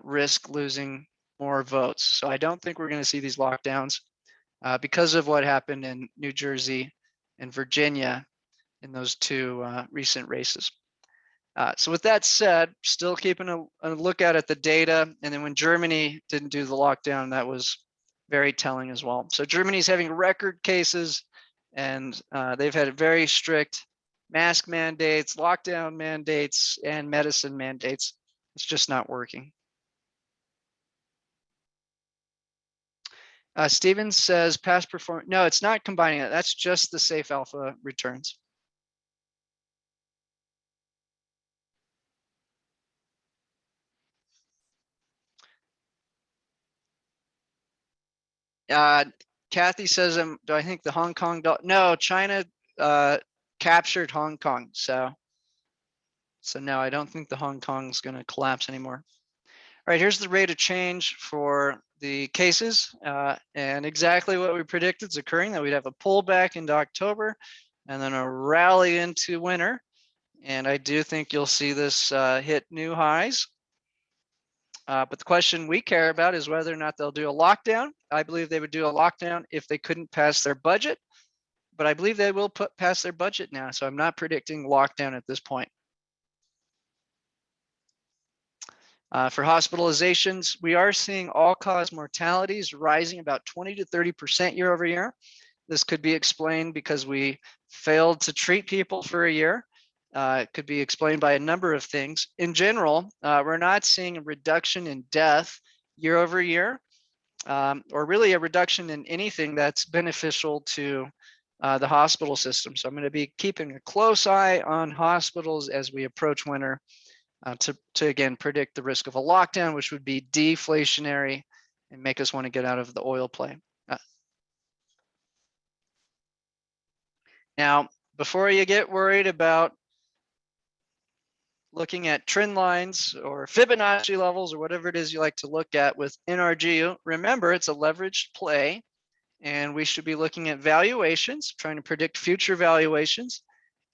risk losing more votes. So I don't think we're going to see these lockdowns because of what happened in New Jersey and Virginia in those 2 recent races. So with that said, still keeping a lookout at the data. And then when Germany didn't do the lockdown, that was very telling as well. So Germany's having record cases, and they've had very strict mask mandates, lockdown mandates, and medicine mandates. It's just not working. Stevens says past performance. No, it's not combining it. That's just the safe alpha returns. Kathy says, do I think the Hong Kong dollar? No, China captured Hong Kong. So no, I don't think the Hong Kong is going to collapse anymore. All right, here's the rate of change for the cases, and exactly what we predicted is occurring, that we'd have a pullback into October and then a rally into winter. And I do think you'll see this hit new highs. But the question we care about is whether or not they'll do a lockdown. I believe they would do a lockdown if they couldn't pass their budget, but I believe they will pass their budget now. So I'm not predicting lockdown at this point. For hospitalizations, we are seeing all-cause mortalities rising about 20 to 30% year over year. This could be explained because we failed to treat people for a year. It could be explained by a number of things. In general, we're not seeing a reduction in death year over year, or really a reduction in anything that's beneficial to the hospital system. So I'm going to be keeping a close eye on hospitals as we approach winter. To again predict the risk of a lockdown, which would be deflationary and make us want to get out of the oil play. Now, before you get worried about looking at trend lines or Fibonacci levels or whatever it is you like to look at with NRGU, remember it's a leveraged play, and we should be looking at valuations, trying to predict future valuations,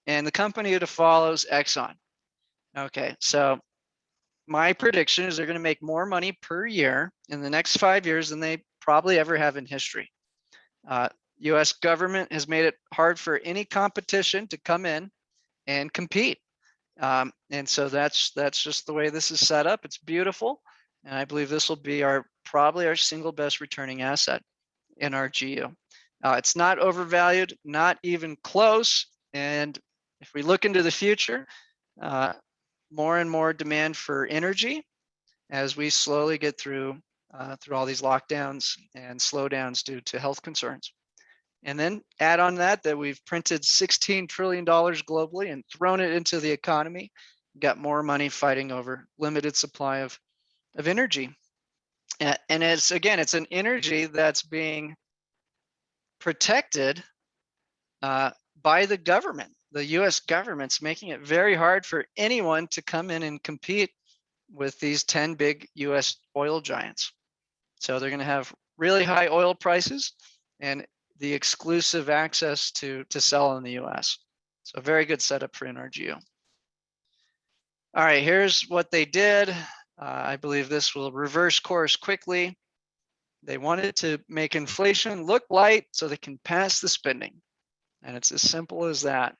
and the company to follow is Exxon. Okay, so my prediction is they're going to make more money per year in the next 5 years than they probably ever have in history. U.S. government has made it hard for any competition to come in and compete. And so that's just the way this is set up. It's beautiful. And I believe this will be probably our single best returning asset in our GU. It's not overvalued, not even close. And if we look into the future, more and more demand for energy as we slowly get through all these lockdowns and slowdowns due to health concerns. And then add on that we've printed $16 trillion globally and thrown it into the economy, got more money fighting over limited supply of energy. And it's an energy that's being protected by the government. The US government's making it very hard for anyone to come in and compete with these 10 big US oil giants. So they're going to have really high oil prices and the exclusive access to sell in the US. So a very good setup for NRGU. All right, here's what they did. I believe this will reverse course quickly. They wanted to make inflation look light so they can pass the spending. And it's as simple as that.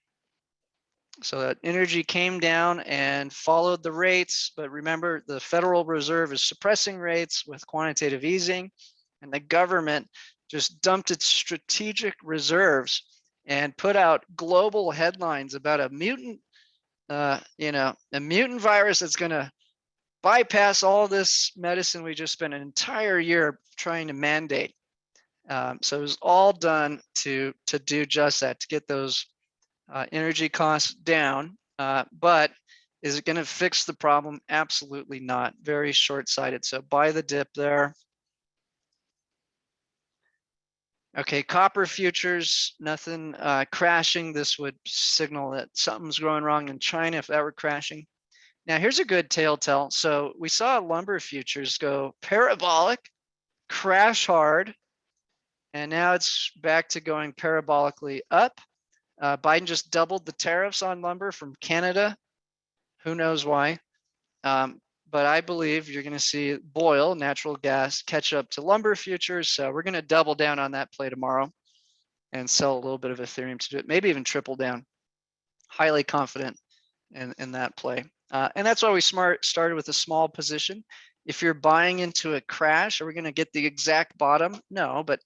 So that energy came down and followed the rates. But remember, the Federal Reserve is suppressing rates with quantitative easing, and the government just dumped its strategic reserves and put out global headlines about a mutant, a mutant virus that's going to bypass all this medicine we just spent an entire year trying to mandate. So it was all done to do just that, to get those energy costs down. But is it going to fix the problem? Absolutely not. Very short-sighted. So buy the dip there. Okay, copper futures, nothing crashing. This would signal that something's going wrong in China if that were crashing. Now here's a good telltale. So we saw lumber futures go parabolic, crash hard, and now it's back to going parabolically up. Biden just doubled the tariffs on lumber from Canada. Who knows why? But I believe you're going to see oil, natural gas, catch up to lumber futures. So we're going to double down on that play tomorrow and sell a little bit of Ethereum to do it, maybe even triple down. Highly confident in that play. And that's why we started with a small position. If you're buying into a crash, are we going to get the exact bottom? No, but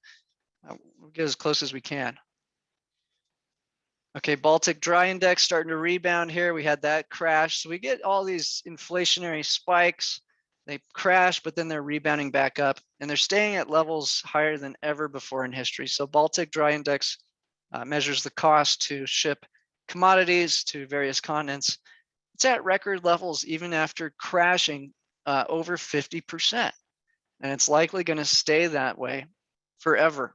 we'll get as close as we can. Okay, Baltic Dry Index starting to rebound here. We had that crash. So we get all these inflationary spikes. They crash, but then they're rebounding back up, and they're staying at levels higher than ever before in history. So Baltic Dry Index measures the cost to ship commodities to various continents. It's at record levels even after crashing over 50%. And it's likely going to stay that way forever.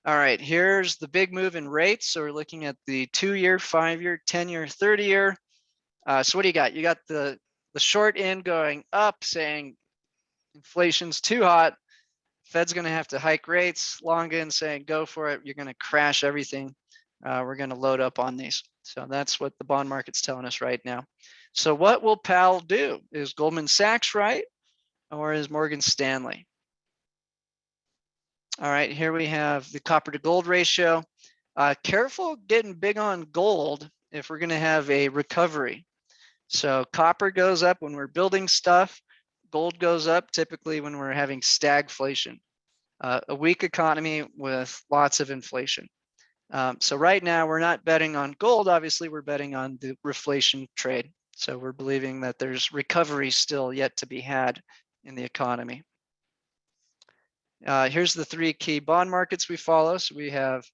All right, here's the big move in rates. So we're looking at the 2-year, 5-year, 10-year, 30-year. So what do you got? You got the short end going up, saying inflation's too hot. Fed's going to have to hike rates. Long end saying go for it. You're going to crash everything. We're going to load up on these. So that's what the bond market's telling us right now. So what will Powell do? Is Goldman Sachs right, or is Morgan Stanley? All right, here we have the copper to gold ratio. Careful getting big on gold if we're going to have a recovery. So copper goes up when we're building stuff. Gold goes up typically when we're having stagflation, a weak economy with lots of inflation. So right now we're not betting on gold. Obviously, we're betting on the reflation trade. So we're believing that there's recovery still yet to be had in the economy. Here's the 3 key bond markets we follow. So we have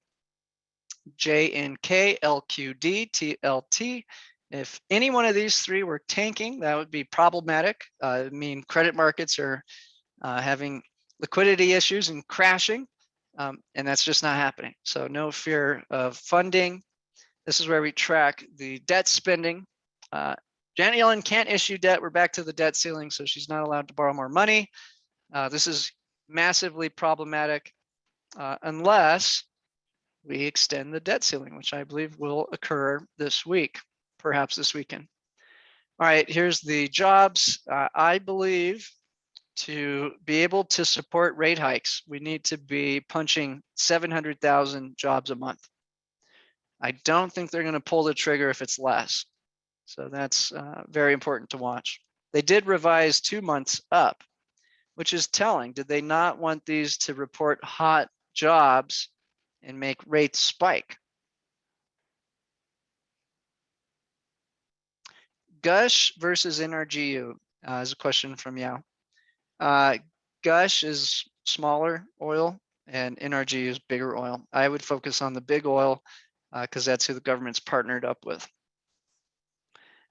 JNK, LQD, TLT. If any one of these 3 were tanking, that would be problematic. I mean, credit markets are having liquidity issues and crashing, and that's just not happening. So no fear of funding. This is where we track the debt spending. Janet Yellen can't issue debt. We're back to the debt ceiling, so she's not allowed to borrow more money. This is massively problematic unless we extend the debt ceiling, which I believe will occur this week, perhaps this weekend. All right, here's the jobs. I believe to be able to support rate hikes, we need to be punching 700,000 jobs a month. I don't think they're going to pull the trigger if it's less. So that's very important to watch. They did revise 2 months up, which is telling. Did they not want these to report hot jobs and make rates spike? Gush versus NRGU is a question from Yao. Gush is smaller oil and NRGU is bigger oil. I would focus on the big oil because that's who the government's partnered up with.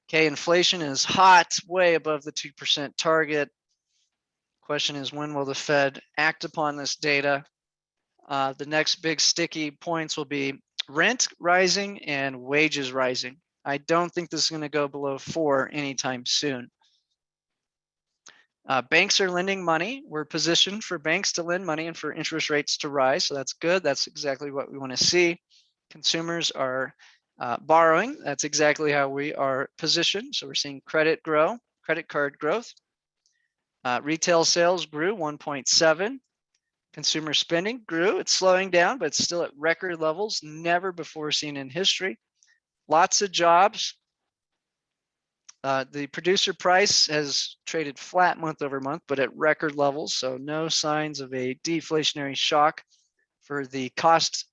Okay, inflation is hot, way above the 2% target. Question is, when will the Fed act upon this data? The next big sticky points will be rent rising and wages rising. I don't think this is going to go below 4 anytime soon. Banks are lending money. We're positioned for banks to lend money and for interest rates to rise. So that's good. That's exactly what we want to see. Consumers are borrowing. That's exactly how we are positioned. So we're seeing credit grow, credit card growth. Retail sales grew 1.7. Consumer spending grew. It's slowing down, but it's still at record levels, never before seen in history. Lots of jobs. The producer price has traded flat month over month, but at record levels, so no signs of a deflationary shock for the cost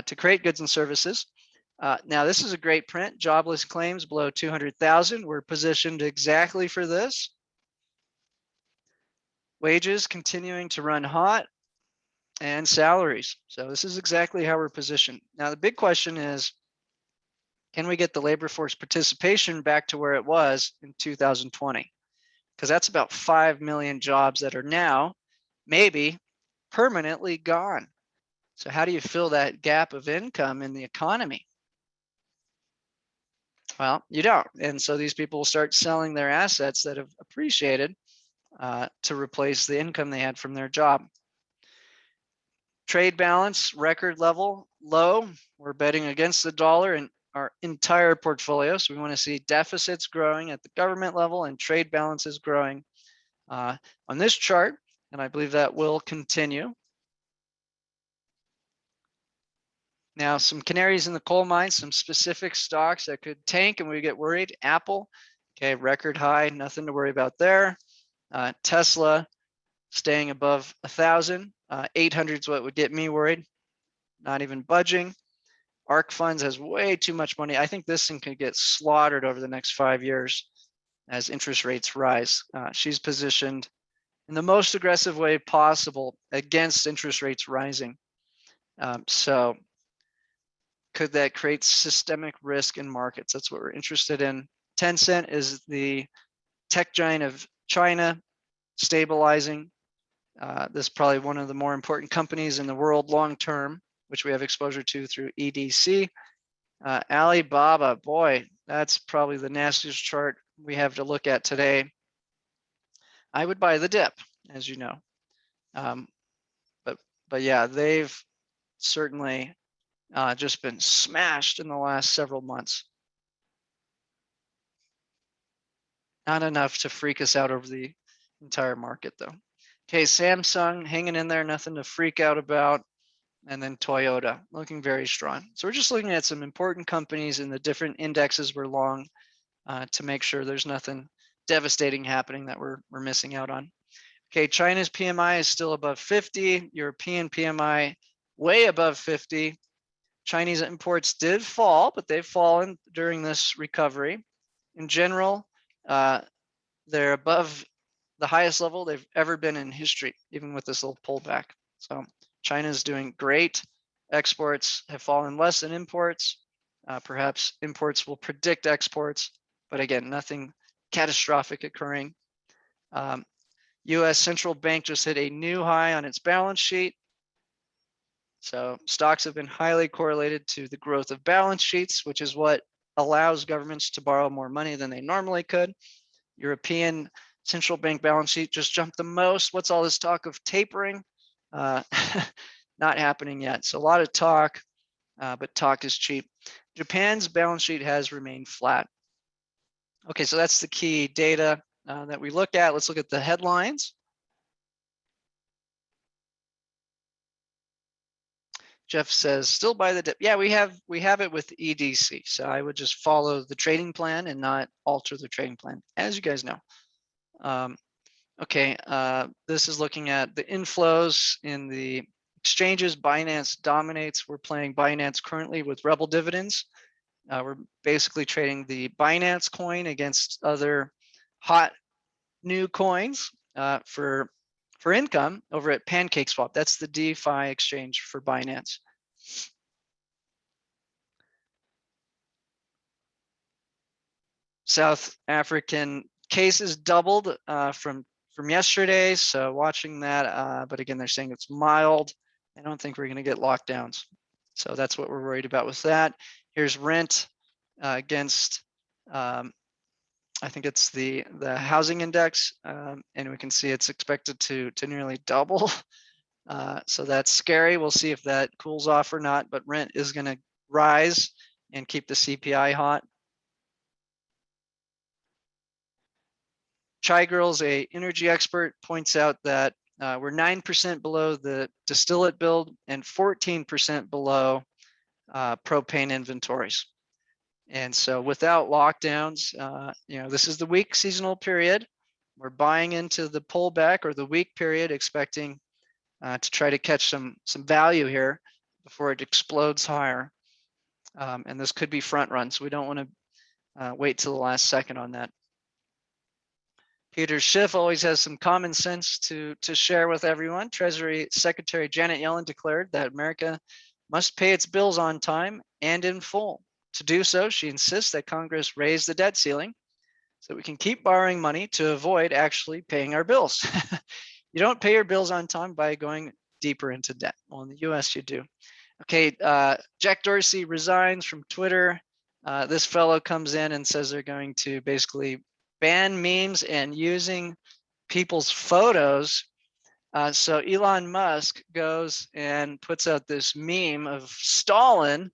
to create goods and services. Now, this is a great print. Jobless claims below 200,000. We're positioned exactly for this. Wages continuing to run hot, and salaries. So this is exactly how we're positioned. Now, the big question is, can we get the labor force participation back to where it was in 2020? Because that's about 5 million jobs that are now maybe permanently gone. So how do you fill that gap of income in the economy? Well, you don't. And so these people will start selling their assets that have appreciated to replace the income they had from their job. Trade balance, record level, low. We're betting against the dollar in our entire portfolio. So we want to see deficits growing at the government level and trade balances growing on this chart. And I believe that will continue. Now, some canaries in the coal mine, some specific stocks that could tank and we get worried. Apple, okay, record high, nothing to worry about there. Tesla staying above 1,000. 800 is what would get me worried. Not even budging. ARK Funds has way too much money. I think this thing could get slaughtered over the next 5 years as interest rates rise. She's positioned in the most aggressive way possible against interest rates rising. So could that create systemic risk in markets? That's what we're interested in. Tencent is the tech giant of China, stabilizing. This is probably one of the more important companies in the world long term, which we have exposure to through EDC. Alibaba, boy, that's probably the nastiest chart we have to look at today. I would buy the dip, as you know. But yeah, they've certainly just been smashed in the last several months. Not enough to freak us out over the entire market, though. Okay, Samsung hanging in there, nothing to freak out about. And then Toyota looking very strong. So we're just looking at some important companies in the different indexes we're long to make sure there's nothing devastating happening that we're missing out on. Okay, China's PMI is still above 50. European PMI way above 50. Chinese imports did fall, but they've fallen during this recovery. In general, they're above the highest level they've ever been in history, even with this little pullback. So China's doing great. Exports have fallen less than imports. Perhaps imports will predict exports, but again, nothing catastrophic occurring. US Central Bank just hit a new high on its balance sheet. So stocks have been highly correlated to the growth of balance sheets, which is what allows governments to borrow more money than they normally could. European Central Bank balance sheet just jumped the most. What's all this talk of tapering? Not happening yet. So a lot of talk, but talk is cheap. Japan's balance sheet has remained flat. Okay, so that's the key data that we look at. Let's look at the headlines. Jeff says, still buy the dip. Yeah, we have it with EDC. So I would just follow the trading plan and not alter the trading plan, as you guys know. Okay, this is looking at the inflows in the exchanges. Binance dominates. We're playing Binance currently with Rebel dividends. We're basically trading the Binance coin against other hot new coins for income over at PancakeSwap. That's the DeFi exchange for Binance. South African cases doubled from yesterday, so watching that. But again, they're saying it's mild. I don't think we're going to get lockdowns. So that's what we're worried about with that. Here's rent against, I think it's the housing index, and we can see it's expected to nearly double. So that's scary. We'll see if that cools off or not, but rent is going to rise and keep the CPI hot. Chai Girls, a energy expert, points out that we're 9% below the distillate build and 14% below propane inventories. And so without lockdowns, this is the weak seasonal period. We're buying into the pullback or the weak period, expecting to try to catch some value here before it explodes higher. And this could be front run, so we don't want to wait till the last second on that. Peter Schiff always has some common sense to share with everyone. Treasury Secretary Janet Yellen declared that America must pay its bills on time and in full. To do so, she insists that Congress raise the debt ceiling so we can keep borrowing money to avoid actually paying our bills. You don't pay your bills on time by going deeper into debt. Well, in the US, you do. Okay, Jack Dorsey resigns from Twitter. This fellow comes in and says they're going to basically ban memes and using people's photos. So Elon Musk goes and puts out this meme of Stalin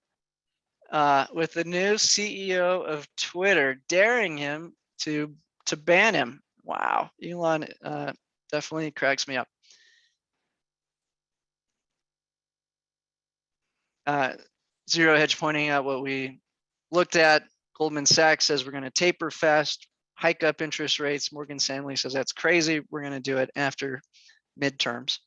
with the new CEO of Twitter daring him to ban him. Wow, Elon definitely cracks me up. Zero Hedge pointing out what we looked at. Goldman Sachs says we're going to taper fast, hike up interest rates. Morgan Stanley says that's crazy. We're going to do it after midterms.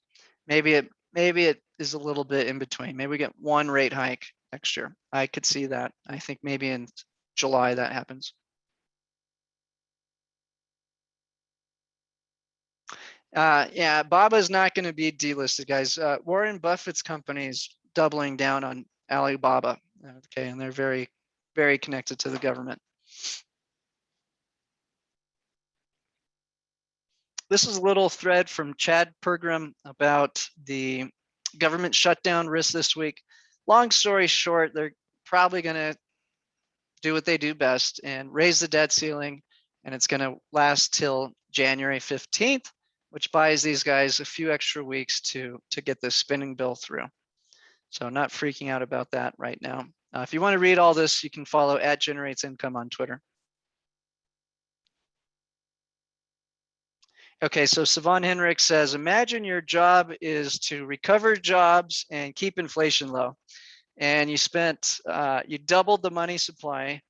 Maybe it is a little bit in between. Maybe we get one rate hike next year. I could see that. I think maybe in July that happens. Yeah, Baba is not going to be delisted, guys. Warren Buffett's company is doubling down on Alibaba. Okay, and they're very, very connected to the government. This is a little thread from Chad Pergram about the government shutdown risk this week. Long story short, they're probably going to do what they do best and raise the debt ceiling, and it's going to last till January 15th, which buys these guys a few extra weeks to get this spending bill through. So not freaking out about that right now. If you want to read all this, you can follow @GenerateSIncome on Twitter. Okay, so Savon Henrik says, imagine your job is to recover jobs and keep inflation low. And you you doubled the money supply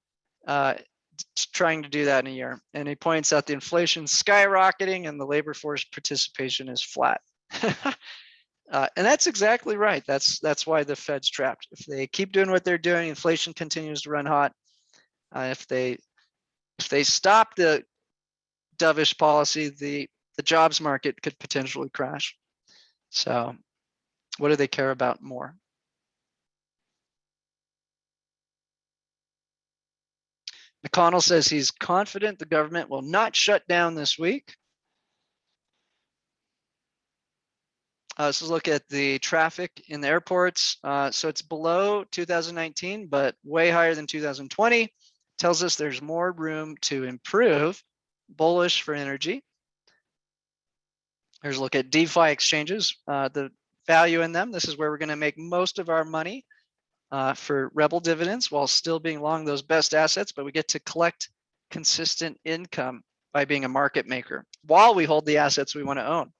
trying to do that in a year. And he points out the inflation skyrocketing and the labor force participation is flat. And that's exactly right. That's why the Fed's trapped. If they keep doing what they're doing, inflation continues to run hot. If they stop the dovish policy, the jobs market could potentially crash. So what do they care about more? McConnell says he's confident the government will not shut down this week. Let's look at the traffic in the airports. So it's below 2019, but way higher than 2020. Tells us there's more room to improve. Bullish for energy. Here's a look at DeFi exchanges, the value in them. This is where we're going to make most of our money for Rebel dividends while still being long those best assets, but we get to collect consistent income by being a market maker while we hold the assets we want to own.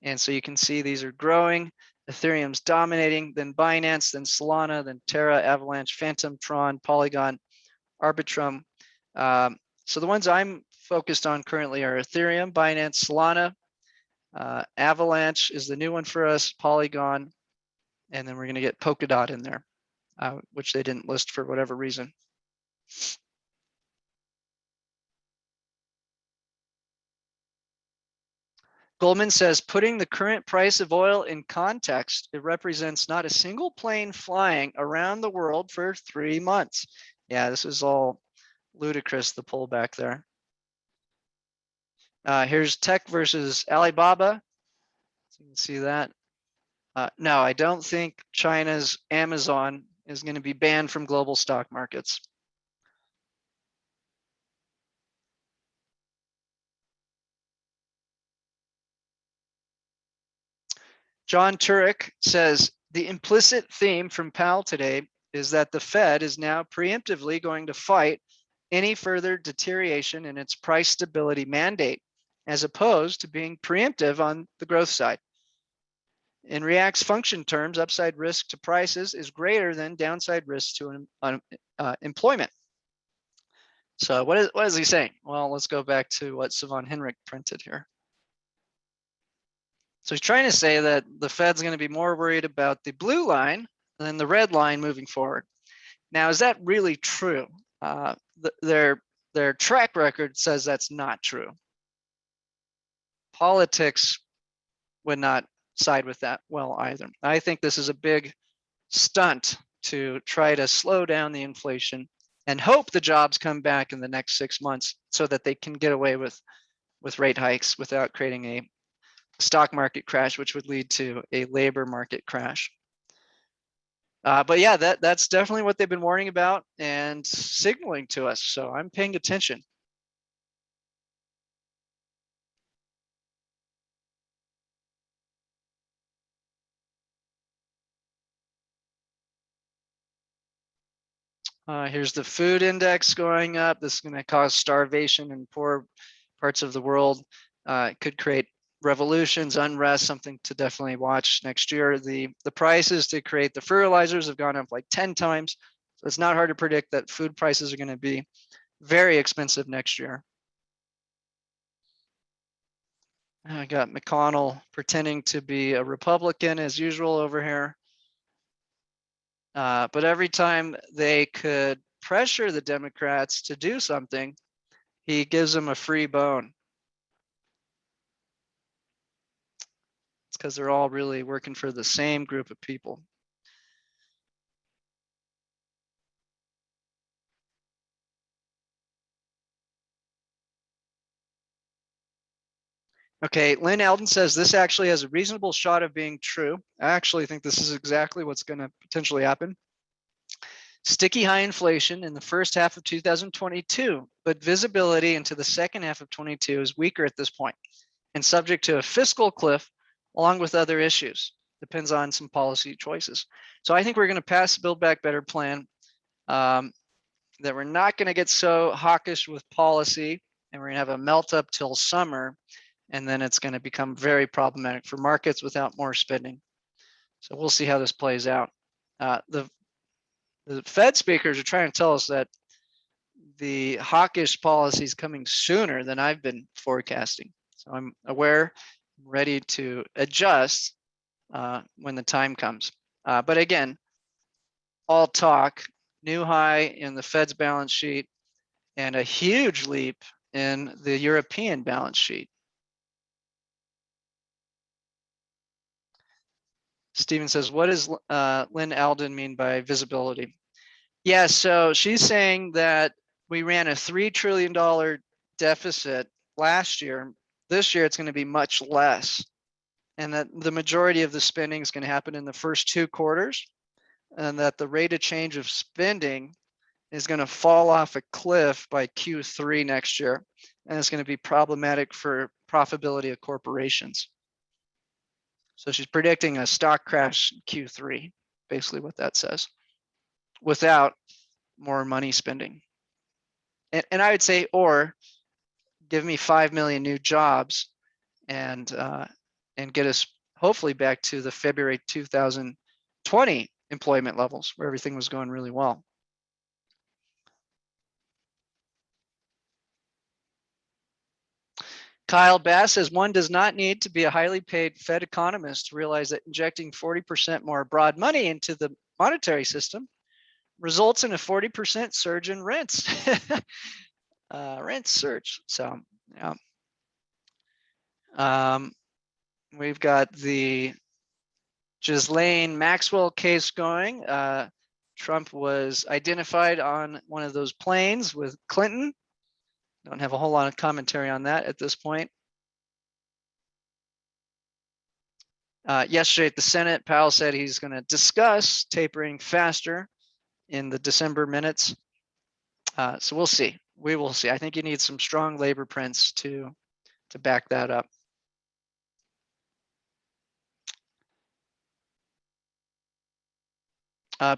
And so you can see these are growing. Ethereum's dominating, then Binance, then Solana, then Terra, Avalanche, Phantom, Tron, Polygon, Arbitrum. So the ones I'm focused on currently are Ethereum, Binance, Solana. Avalanche is the new one for us, Polygon, and then we're going to get Polkadot in there, which they didn't list for whatever reason. Goldman says, putting the current price of oil in context, it represents not a single plane flying around the world for 3 months. Yeah, this is all ludicrous, the pullback there. Here's tech versus Alibaba. So you can see that. No, I don't think China's Amazon is going to be banned from global stock markets. John Turek says, the implicit theme from Powell today is that the Fed is now preemptively going to fight any further deterioration in its price stability mandate. as opposed to being preemptive on the growth side. In React's function terms, upside risk to prices is greater than downside risk to employment. So what is he saying? Well, let's go back to what Sivan Henrik printed here. So he's trying to say that the Fed's going to be more worried about the blue line than the red line moving forward. Now, is that really true? Their track record says that's not true. Politics would not side with that well either. I think this is a big stunt to try to slow down the inflation and hope the jobs come back in the next 6 months so that they can get away with rate hikes without creating a stock market crash, which would lead to a labor market crash. But yeah, that's definitely what they've been warning about and signaling to us. So I'm paying attention. Here's the food index going up. This is going to cause starvation in poor parts of the world. It could create revolutions, unrest, something to definitely watch next year. The prices to create the fertilizers have gone up like 10 times. So it's not hard to predict that food prices are going to be very expensive next year. I got McConnell pretending to be a Republican as usual over here. But every time they could pressure the Democrats to do something, he gives them a free bone. It's because they're all really working for the same group of people. Okay, Lynn Alden says this actually has a reasonable shot of being true. I actually think this is exactly what's going to potentially happen. Sticky high inflation in the first half of 2022, but visibility into the second half of 22 is weaker at this point and subject to a fiscal cliff along with other issues. Depends on some policy choices. So I think we're going to pass the Build Back Better plan, that we're not going to get so hawkish with policy, and we're going to have a melt up till summer, and then it's going to become very problematic for markets without more spending. So we'll see how this plays out. The Fed speakers are trying to tell us that the hawkish policy is coming sooner than I've been forecasting. So I'm aware, ready to adjust when the time comes. But again, all talk, new high in the Fed's balance sheet and a huge leap in the European balance sheet. Stephen says, what does Lynn Alden mean by visibility? Yeah, so she's saying that we ran a $3 trillion deficit last year. This year, it's going to be much less. And that the majority of the spending is going to happen in the first 2 quarters. And that the rate of change of spending is going to fall off a cliff by Q3 next year. And it's going to be problematic for profitability of corporations. So she's predicting a stock crash in Q3, basically what that says, without more money spending. And I would say, or give me 5 million new jobs and get us hopefully back to the February 2020 employment levels where everything was going really well. Kyle Bass says one does not need to be a highly paid Fed economist to realize that injecting 40% more broad money into the monetary system results in a 40% surge in rents. Rent surge. So, yeah. We've got the Ghislaine Maxwell case going. Trump was identified on one of those planes with Clinton. Don't have a whole lot of commentary on that at this point. Yesterday at the Senate, Powell said he's going to discuss tapering faster in the December minutes. So we'll see. We will see. I think you need some strong labor prints to back that up.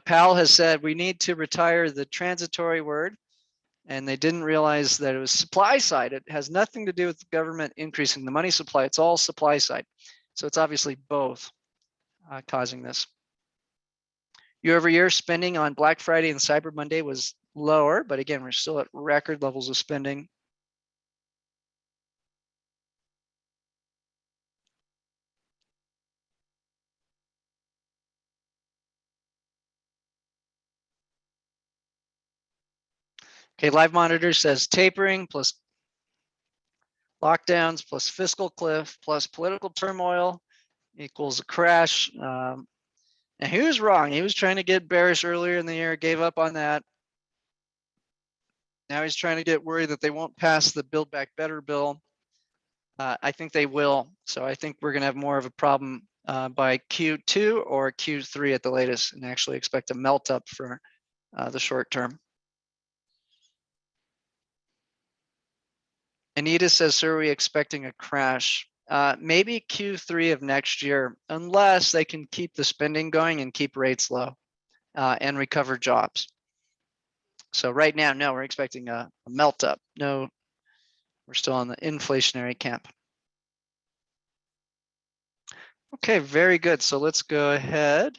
Powell has said we need to retire the transitory word And they didn't realize that it was supply side. It has nothing to do with the government increasing the money supply. It's all supply side. So it's obviously both causing this. Year-over-year spending on Black Friday and Cyber Monday was lower, but again, we're still at record levels of spending. Okay, Live Monitor says tapering plus lockdowns plus fiscal cliff plus political turmoil equals a crash. And he was wrong. He was trying to get bearish earlier in the year, gave up on that. Now he's trying to get worried that they won't pass the Build Back Better bill. I think they will. So I think we're going to have more of a problem by Q2 or Q3 at the latest, and actually expect a melt up for the short term. Anita says, sir, are we expecting a crash? Maybe Q3 of next year, unless they can keep the spending going and keep rates low and recover jobs. So right now, no, we're expecting a melt up. No, we're still on the inflationary camp. Okay, very good. So let's go ahead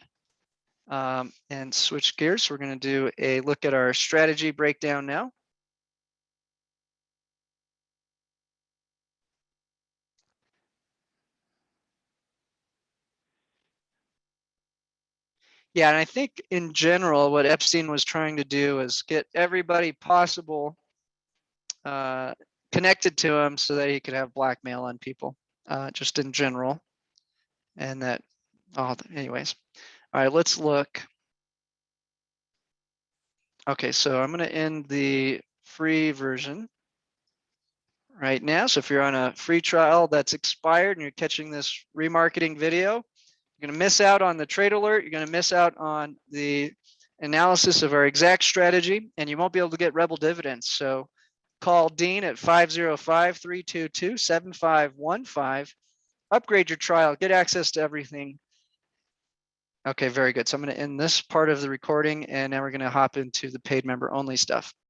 and switch gears. We're going to do a look at our strategy breakdown now. Yeah, and I think in general, what Epstein was trying to do is get everybody possible connected to him so that he could have blackmail on people, just in general. And that, anyways. All right, let's look. Okay, so I'm going to end the free version right now. So if you're on a free trial that's expired and you're catching this remarketing video, you're going to miss out on the trade alert. You're going to miss out on the analysis of our exact strategy, and you won't be able to get Rebel dividends. So call Dean at 505-322-7515. Upgrade your trial, get access to everything. Okay, very good. So I'm going to end this part of the recording, and now we're going to hop into the paid member only stuff.